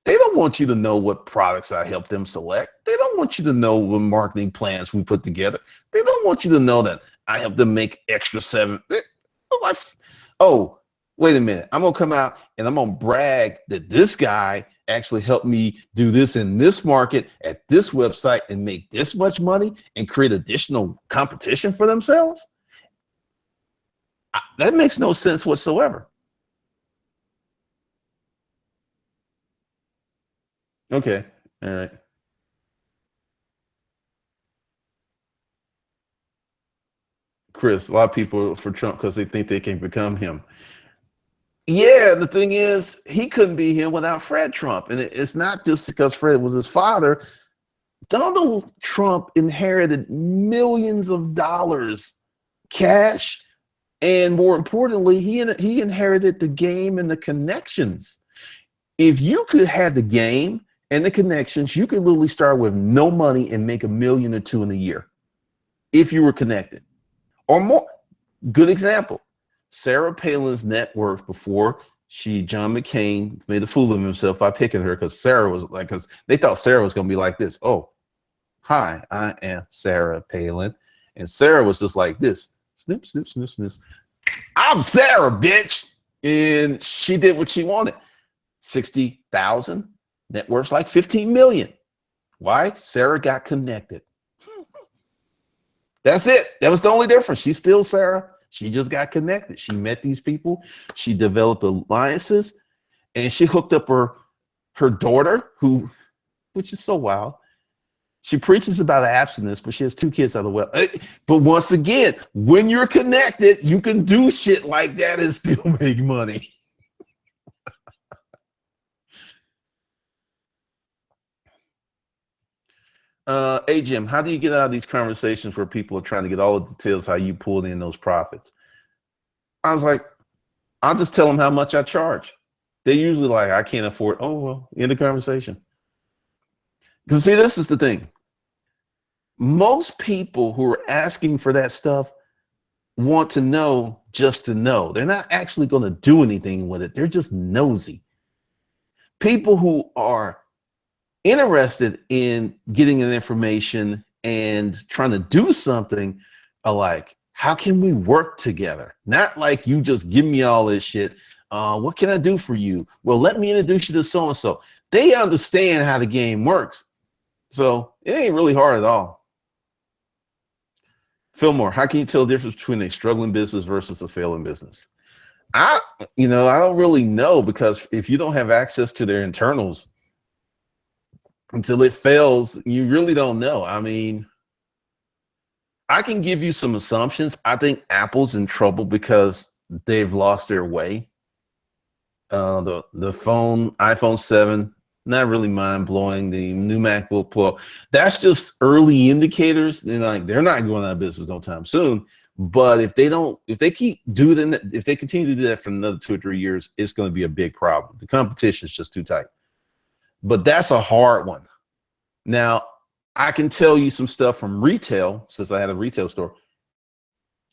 They don't want you to know what products I help them select. They don't want you to know what marketing plans we put together. They don't want you to know that I help them make extra 7. Oh, wait a minute. I'm going to come out and I'm going to brag that this guy actually helped me do this in this market at this website and make this much money and create additional competition for themselves. That makes no sense whatsoever. Okay. All right. Chris, a lot of people for Trump because they think they can become him. Yeah, the thing is, he couldn't be him without Fred Trump. And it's not just because Fred was his father. Donald Trump inherited millions of dollars cash. And more importantly, he inherited the game and the connections. If you could have the game and the connections, you could literally start with no money and make $1 million or $2 million in a year if you were connected or more. Good example. Sarah Palin's net worth before John McCain made a fool of himself by picking her, because Sarah was like, because they thought Sarah was going to be like this. Oh, hi, I am Sarah Palin. And Sarah was just like this. Snip, snip, snip, snip. I'm Sarah, bitch. And she did what she wanted. 60,000, net worth's like 15 million. Why? Sarah got connected. That's it. That was the only difference. She's still Sarah. She just got connected. She met these people. She developed alliances, and she hooked up her daughter, which is so wild. She preaches about abstinence, but she has 2 kids out of the well. But once again, when you're connected, you can do shit like that and still make money. Hey Jim, how do you get out of these conversations where people are trying to get all the details how you pulled in those profits? I was like, I'll just tell them how much I charge. They usually like, I can't afford. Oh, well, end the conversation. Because see, this is the thing. Most people who are asking for that stuff want to know just to know. They're not actually going to do anything with it. They're just nosy. People who are interested in getting an information and trying to do something are like, how can we work together? Not like you just give me all this shit. What can I do for you? Well, let me introduce you to so-and-so. They understand how the game works. So it ain't really hard at all. Fillmore, how can you tell the difference between a struggling business versus a failing business? I don't really know, because if you don't have access to their internals until it fails, you really don't know. I mean, I can give you some assumptions. I think Apple's in trouble because they've lost their way. The iPhone 7, not really mind blowing. The new MacBook Pro, that's just early indicators. They're not going out of business no time soon. But if they continue to do that for another 2 or 3 years, it's going to be a big problem. The competition is just too tight. But that's a hard one. Now, I can tell you some stuff from retail, since I had a retail store.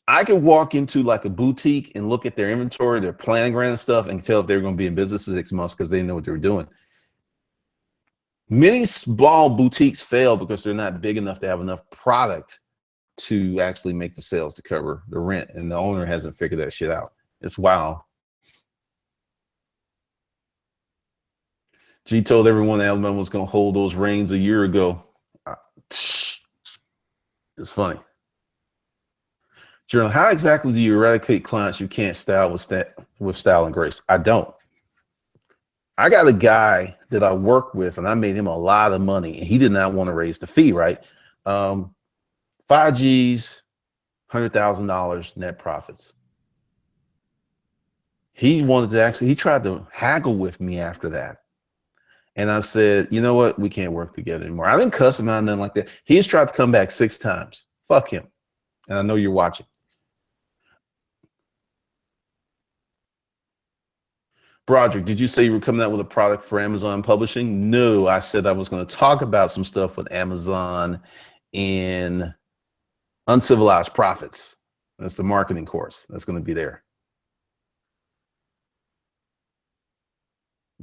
I could walk into like a boutique and look at their inventory, their planogram and stuff, and tell if they're going to be in business in 6 months, because they know what they're doing. Many small boutiques fail because they're not big enough to have enough product to actually make the sales to cover the rent, and the owner hasn't figured that shit out. It's wild. G told everyone Alabama was going to hold those reins a year ago. It's funny. Journal, how exactly do you eradicate clients you can't style with style and grace? I don't. I got a guy that I work with, and I made him a lot of money, and he did not want to raise the fee, right? 5 G's, $100,000 net profits. He tried to haggle with me after that. And I said, you know what? We can't work together anymore. I didn't cuss him out, nothing like that. He's tried to come back 6 times. Fuck him. And I know you're watching. Broderick, did you say you were coming out with a product for Amazon publishing? No, I said I was going to talk about some stuff with Amazon in Uncivilized Profits. That's the marketing course that's going to be there.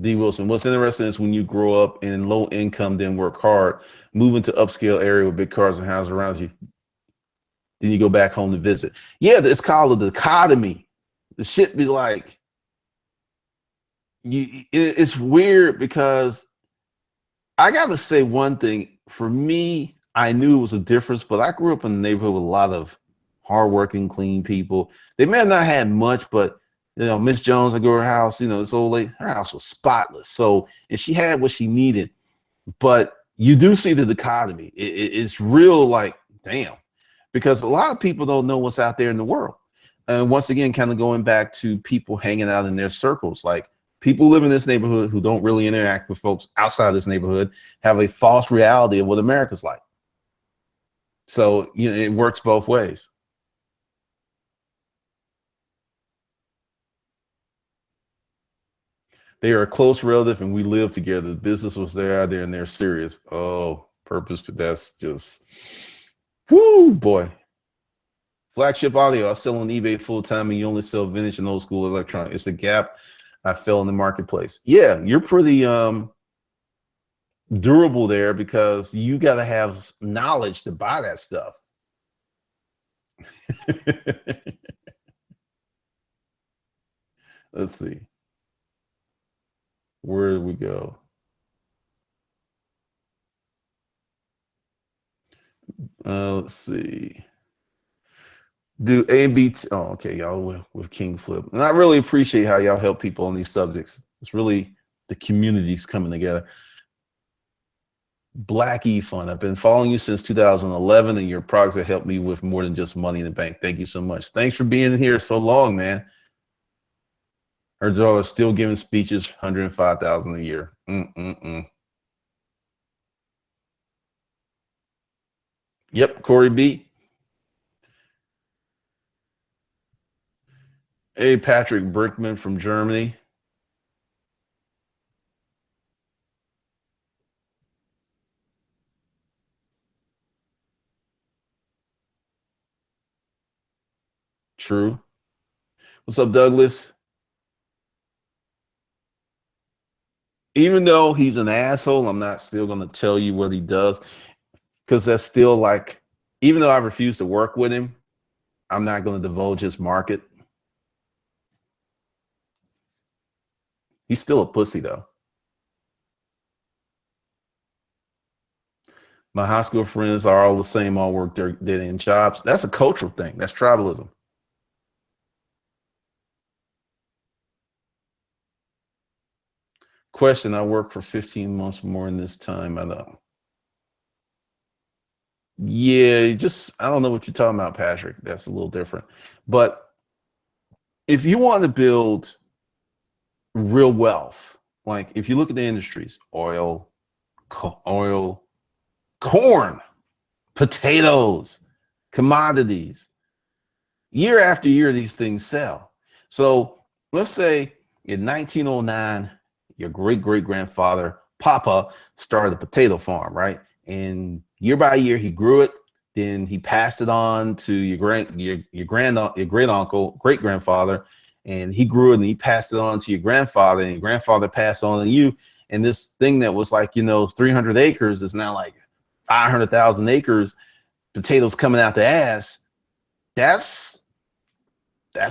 D. Wilson, what's interesting is when you grow up in low income, then work hard, move into upscale area with big cars and houses around you, then you go back home to visit. Yeah, it's called a dichotomy. The shit be like, it's weird, because I got to say one thing. For me, I knew it was a difference, but I grew up in a neighborhood with a lot of hardworking, clean people. They may have not had much, but Miss Jones, I go to her house, this old lady, her house was spotless. So, and she had what she needed. But you do see the dichotomy. It's real, like, damn, because a lot of people don't know what's out there in the world. And once again, kind of going back to people hanging out in their circles, like people who live in this neighborhood who don't really interact with folks outside this neighborhood have a false reality of what America's like. So, it works both ways. They are a close relative and we live together. The business was there out there and they're serious. Oh, purpose, but that's just, whoo, boy. Flagship Audio, I sell on eBay full time and you only sell vintage and old school electronic. It's a gap I fell in the marketplace. Yeah, you're pretty durable there, because you got to have knowledge to buy that stuff. Let's see. Where did we go? Let's see. Do A B T. Oh, okay, y'all with King Flip, and I really appreciate how y'all help people on these subjects. It's really the communities coming together. Black E Fund. I've been following you since 2011, and your products have helped me with more than just money in the bank. Thank you so much. Thanks for being here so long, man. Her daughter is still giving speeches, 105,000 a year. Yep, Corey B. Hey, Patrick Brickman from Germany. True. What's up, Douglas? Even though he's an asshole, I'm not still going to tell you what he does, because that's still like, even though I refuse to work with him, I'm not going to divulge his market. He's still a pussy, though. My high school friends are all the same, all work dead end jobs. That's a cultural thing. That's tribalism. Question, I worked for 15 months more in this time. I know. Yeah, I don't know what you're talking about, Patrick. That's a little different. But if you want to build real wealth, like if you look at the industries, oil, corn, potatoes, commodities, year after year, these things sell. So let's say in 1909, your great-great-grandfather, Papa, started a potato farm, right? And year by year, he grew it. Then he passed it on to your great uncle, great grandfather, and he grew it and he passed it on to your grandfather, and your grandfather passed on to you. And this thing that was like, 300 acres is now like 500,000 acres, potatoes coming out the ass. That's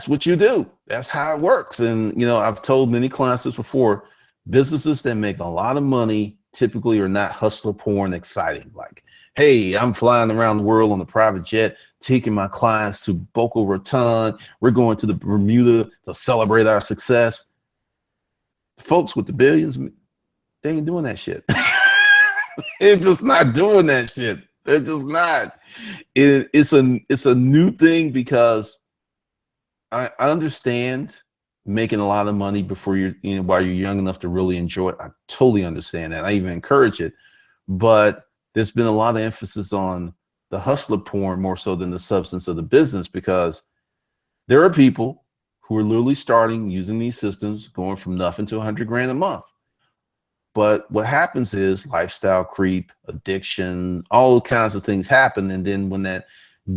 what you do. That's how it works. And, I've told many clients this before, businesses that make a lot of money typically are not hustler porn exciting. Like, hey, I'm flying around the world on a private jet, taking my clients to Boca Raton. We're going to the Bermuda to celebrate our success. Folks with the billions, they ain't doing that shit. They're just not doing that shit. They're just not. It's a new thing, because I understand making a lot of money before while you're young enough to really enjoy it. I totally understand that. I even encourage it, but there's been a lot of emphasis on the hustler porn more so than the substance of the business, because there are people who are literally starting using these systems, going from nothing to 100 grand a month. But what happens is lifestyle creep, addiction, all kinds of things happen. And then when that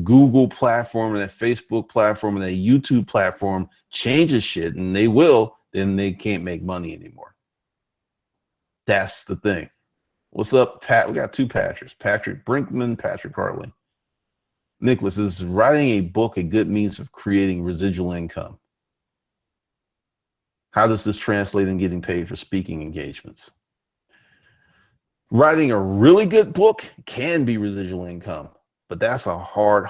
Google platform and that Facebook platform and that YouTube platform changes shit, and then they can't make money anymore. That's the thing. What's up, Pat? We got two Patricks, Patrick Brinkman, Patrick Hartley. Nicholas, is writing a book a good means of creating residual income? How does this translate in getting paid for speaking engagements? Writing a really good book can be residual income, but that's a hard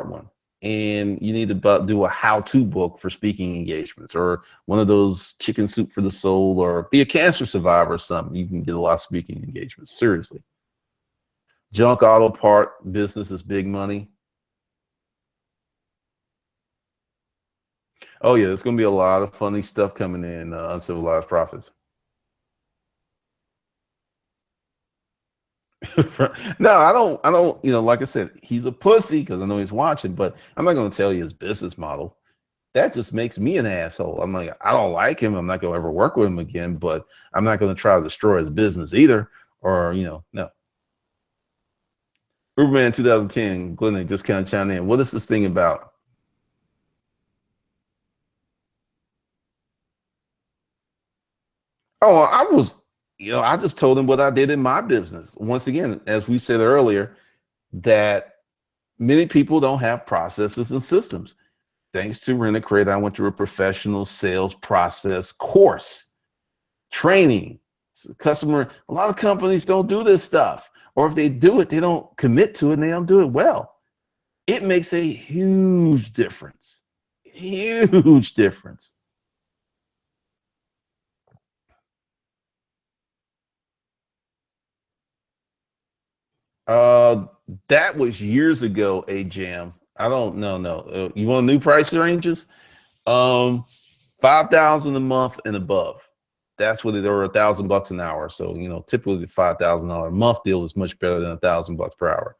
one. And you need to do a how-to book for speaking engagements, or one of those chicken soup for the soul, or be a cancer survivor or something. You can get a lot of speaking engagements, seriously. Junk auto part business is big money. Oh yeah, there's going to be a lot of funny stuff coming in Uncivilized Profits. No, I don't, like I said, he's a pussy because I know he's watching, but I'm not going to tell you his business model. That just makes me an asshole. I'm like, I don't like him. I'm not going to ever work with him again, but I'm not going to try to destroy his business either. Or, no. Uberman 2010, Glenn just kind of chimed in. What is this thing about? Oh, I just told him what I did in my business. Once again, as we said earlier, that many people don't have processes and systems. thanks to Rent-A-Crate, I went through a professional sales process course, training. So customer, a lot of companies don't do this stuff, or if they do it, they don't commit to it and they don't do it well. It makes a huge difference. Huge difference. Uh, that was years ago, a jam. I don't know. No, you want new price ranges? 5,000 a month and above. That's what it, or $1,000 an hour. So, you know, typically the $5,000 a month deal is much better than $1,000 per hour.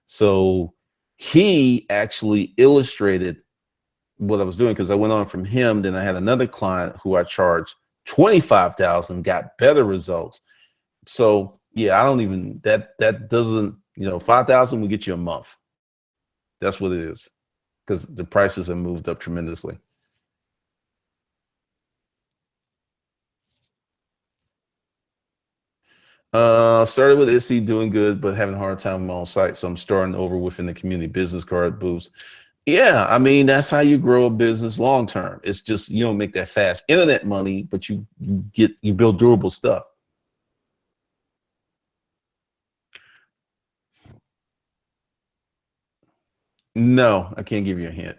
So he actually illustrated what I was doing, because I went on from him. Then I had another client who I charged 25,000, got better results. So yeah, I don't even, that doesn't, you know, 5,000 will get you a month. That's what it is, because the prices have moved up tremendously. Started with Etsy, doing good, but having a hard time on my own site. So I'm starting over within the community business card booths. Yeah, I mean, that's how you grow a business long term. It's just, you don't make that fast internet money, but you build durable stuff. No, I can't give you a hint.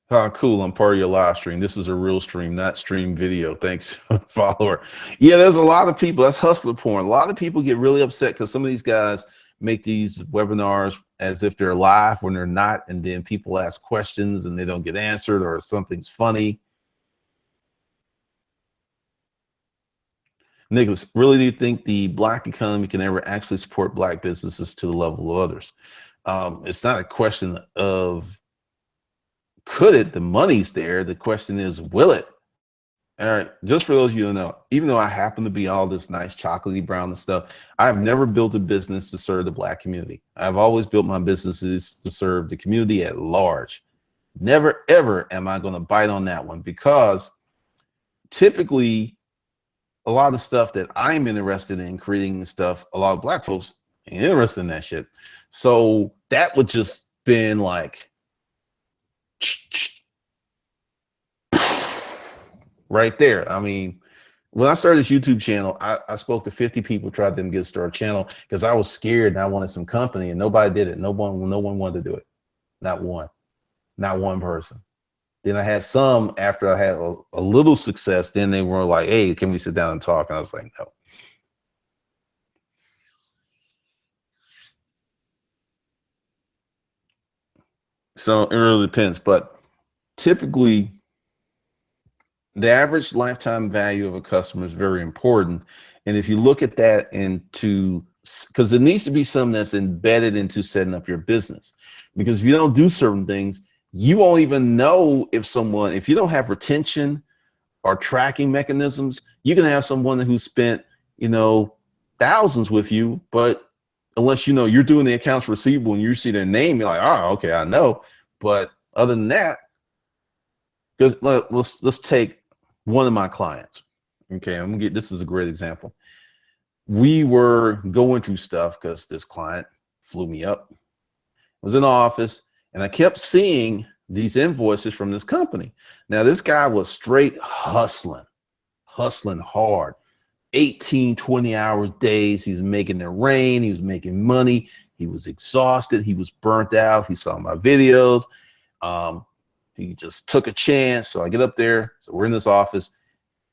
Oh, cool. I'm part of your live stream. This is a real stream, not stream video. Thanks, follower. Yeah, there's a lot of people. That's hustler porn. A lot of people get really upset because some of these guys make these webinars as if they're live when they're not. And then people ask questions and they don't get answered, or something's funny. Nicholas, really do you think the Black economy can ever actually support Black businesses to the level of others? It's not a question of could it, the money's there. The question is, will it? All right, just for those of you who know, even though I happen to be all this nice chocolatey brown and stuff, I've never built a business to serve the Black community. I've always built my businesses to serve the community at large. Never, ever am I going to bite on that one, because typically a lot of the stuff that I'm interested in creating stuff, a lot of Black folks ain't interested in that shit. So that would just been like, right there. I mean, when I started this YouTube channel, I spoke to 50 people, tried them to get started channel, because I was scared and I wanted some company, and nobody did it. No one wanted to do it. Not one person. Then I had some, after I had a little success, then they were like, hey, can we sit down and talk? And I was like, no. So it really depends, but typically the average lifetime value of a customer is very important. And if you look at that into, because it needs to be something that's embedded into setting up your business, because if you don't do certain things, you won't even know if someone, if you don't have retention or tracking mechanisms, you can have someone who spent, you know, thousands with you, but unless you know you're doing the accounts receivable and you see their name, you're like, oh, okay, I know. But other than that, because let's take one of my clients. Okay, I'm gonna get, this is a great example. We were going through stuff because this client flew me up. I was in the office and I kept seeing these invoices from this company. Now this guy was straight hustling hard, 18, 20-hour days. He was making it rain. He was making money. He was exhausted. He was burnt out. He saw my videos. He just took a chance. So I get up there. So we're in this office.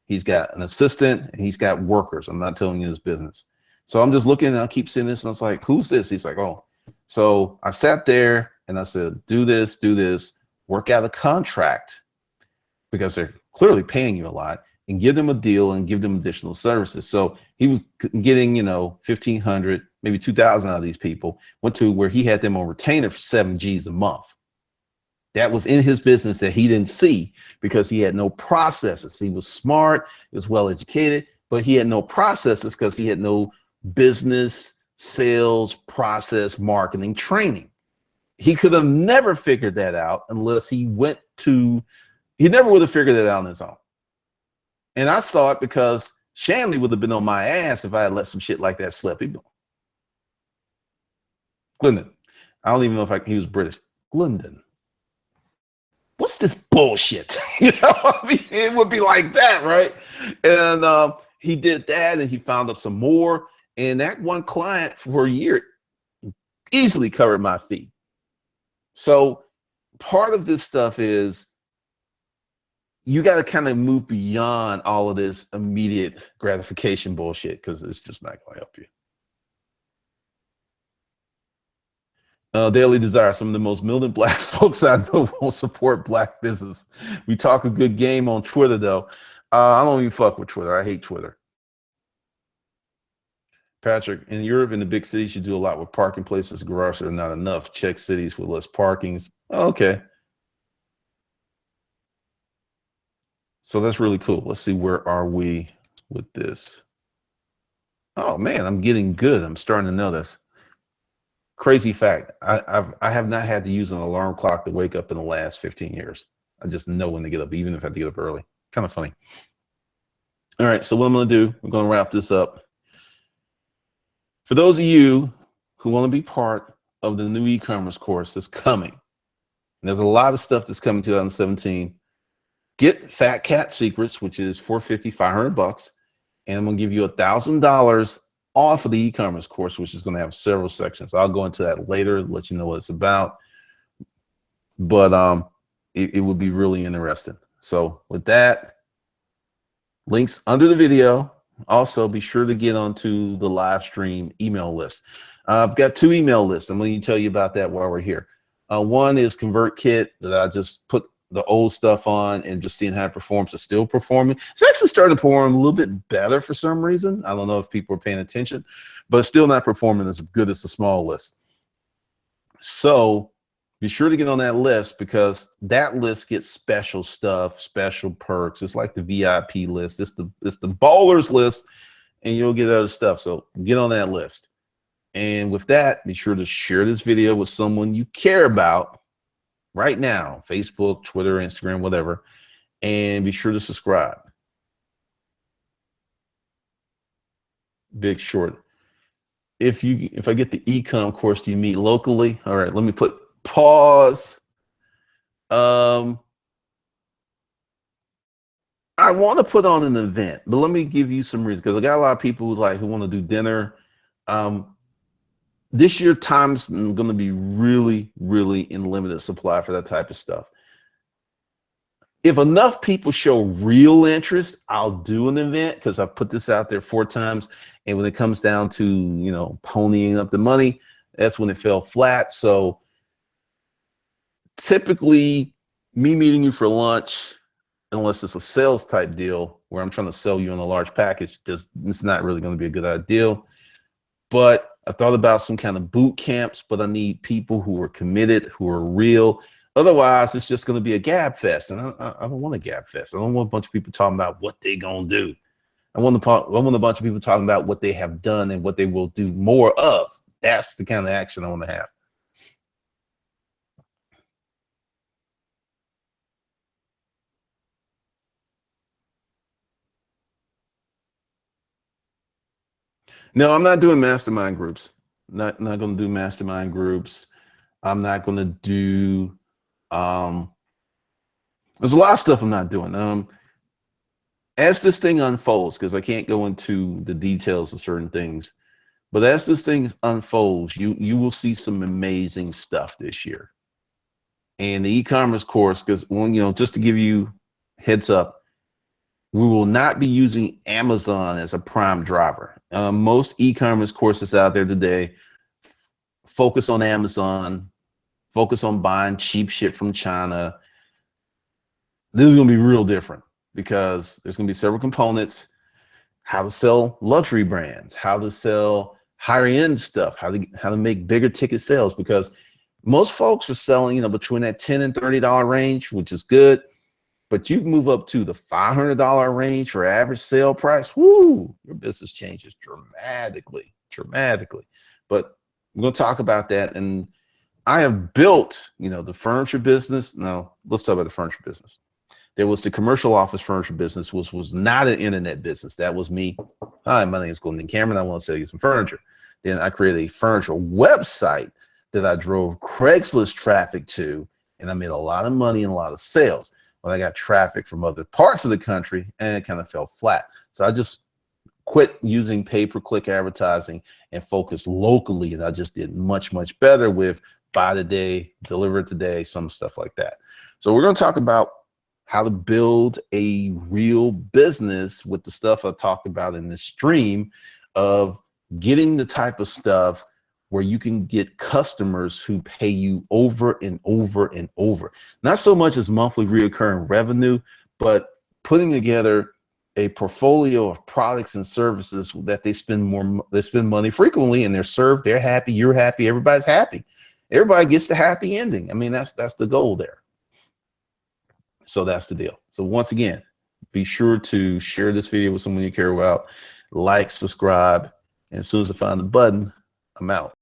He's got an assistant and he's got workers. I'm not telling you his business. So I'm just looking and I keep seeing this and I was like, who's this? He's like, oh. So I sat there and I said, do this, work out a contract, because they're clearly paying you a lot, and give them a deal and give them additional services. So he was getting, you know, 1,500, maybe 2,000 out of these people, went to where he had them on retainer for 7 G's a month. That was in his business that he didn't see because he had no processes. He was smart, he was well educated, but he had no processes because he had no business, sales, process, marketing training. He could have never figured that out unless he went to, he never would have figured it out on his own. And I saw it because Shanley would have been on my ass if I had let some shit like that slip. Clinton, I don't even know if he was British. Glendon. What's this bullshit? You know, I mean, it would be like that, right? And he did that, and he found up some more. And that one client for a year easily covered my fee. So part of this stuff is you got to kind of move beyond all of this immediate gratification bullshit, because it's just not going to help you. Daily Desire, some of the most militant black folks I know won't support black business. We talk a good game on Twitter, though. I don't even fuck with Twitter. I hate Twitter. Patrick, in Europe, in the big cities, you do a lot with parking places, garages are not enough. Check cities with less parkings. Oh, okay. So that's really cool. Let's see, where are we with this? Oh man, I'm getting good. I'm starting to know this. Crazy fact, I have not had to use an alarm clock to wake up in the last 15 years. I just know when to get up, even if I have to get up early. Kind of funny. All right, so what I'm going to do, I'm going to wrap this up. For those of you who want to be part of the new e-commerce course that's coming, and there's a lot of stuff that's coming 2017, get Fat Cat Secrets, which is $450, $500, and I'm going to give you $1,000 off of the e-commerce course, which is going to have several sections. I'll go into that later, let you know what it's about. But it would be really interesting. So with that, links under the video. Also, be sure to get onto the live stream email list. I've got 2 email lists. I'm going to tell you about that while we're here. One is ConvertKit, that I just put the old stuff on and just seeing how it performs. It's still performing. It's actually starting to perform a little bit better for some reason. I don't know if people are paying attention, but it's still not performing as good as the small list. So be sure to get on that list, because that list gets special stuff, special perks. It's like the VIP list. It's the ballers list, and you'll get other stuff. So get on that list. And with that, be sure to share this video with someone you care about right now, Facebook, Twitter, Instagram, whatever, and be sure to subscribe. Big Short. If I get the e-com course, do you meet locally? All right, let me put pause. I want to put on an event, but let me give you some reasons, because I got a lot of people who want to do dinner. This year, time's going to be really, really in limited supply for that type of stuff. If enough people show real interest, I'll do an event, because I've put this out there 4 times. And when it comes down to, you know, ponying up the money, that's when it fell flat. So typically, me meeting you for lunch, unless it's a sales type deal where I'm trying to sell you on a large package, it's not really going to be a good idea. But I thought about some kind of boot camps, but I need people who are committed, who are real. Otherwise, it's just going to be a gab fest, and I don't want a gab fest. I don't want a bunch of people talking about what they're going to do. I want a bunch of people talking about what they have done and what they will do more of. That's the kind of action I want to have. No, I'm not doing mastermind groups. Not going to do mastermind groups. I'm not going to do. There's a lot of stuff I'm not doing. As this thing unfolds, because I can't go into the details of certain things, but as this thing unfolds, you will see some amazing stuff this year. And the e-commerce course, because just to give you heads up, we will not be using Amazon as a prime driver. Most e-commerce courses out there today focus on Amazon, focus on buying cheap shit from China. This is going to be real different, because there's going to be several components: how to sell luxury brands, how to sell higher end stuff, how to make bigger ticket sales, because most folks are selling, between that $10 and $30 range, which is good. But you move up to the $500 range for average sale price, whoo, your business changes dramatically. But we're going to talk about that. And I have built, the furniture business. No, let's talk about the furniture business. There was the commercial office furniture business, which was not an internet business. That was me. Hi, my name is Glendon Cameron. I want to sell you some furniture. Then I created a furniture website that I drove Craigslist traffic to, and I made a lot of money and a lot of sales. But I got traffic from other parts of the country, and it kind of fell flat. So I just quit using pay-per-click advertising and focused locally, and I just did much better with buy today, deliver today, some stuff like that. So we're going to talk about how to build a real business with the stuff I talked about in this stream of getting the type of stuff where you can get customers who pay you over and over and over. Not so much as monthly recurring revenue, but putting together a portfolio of products and services that they spend money frequently, and they're served, they're happy, you're happy, everybody's happy. Everybody gets the happy ending. I mean, that's the goal there. So that's the deal. So once again, be sure to share this video with someone you care about, like, subscribe, and as soon as I find the button, I'm out.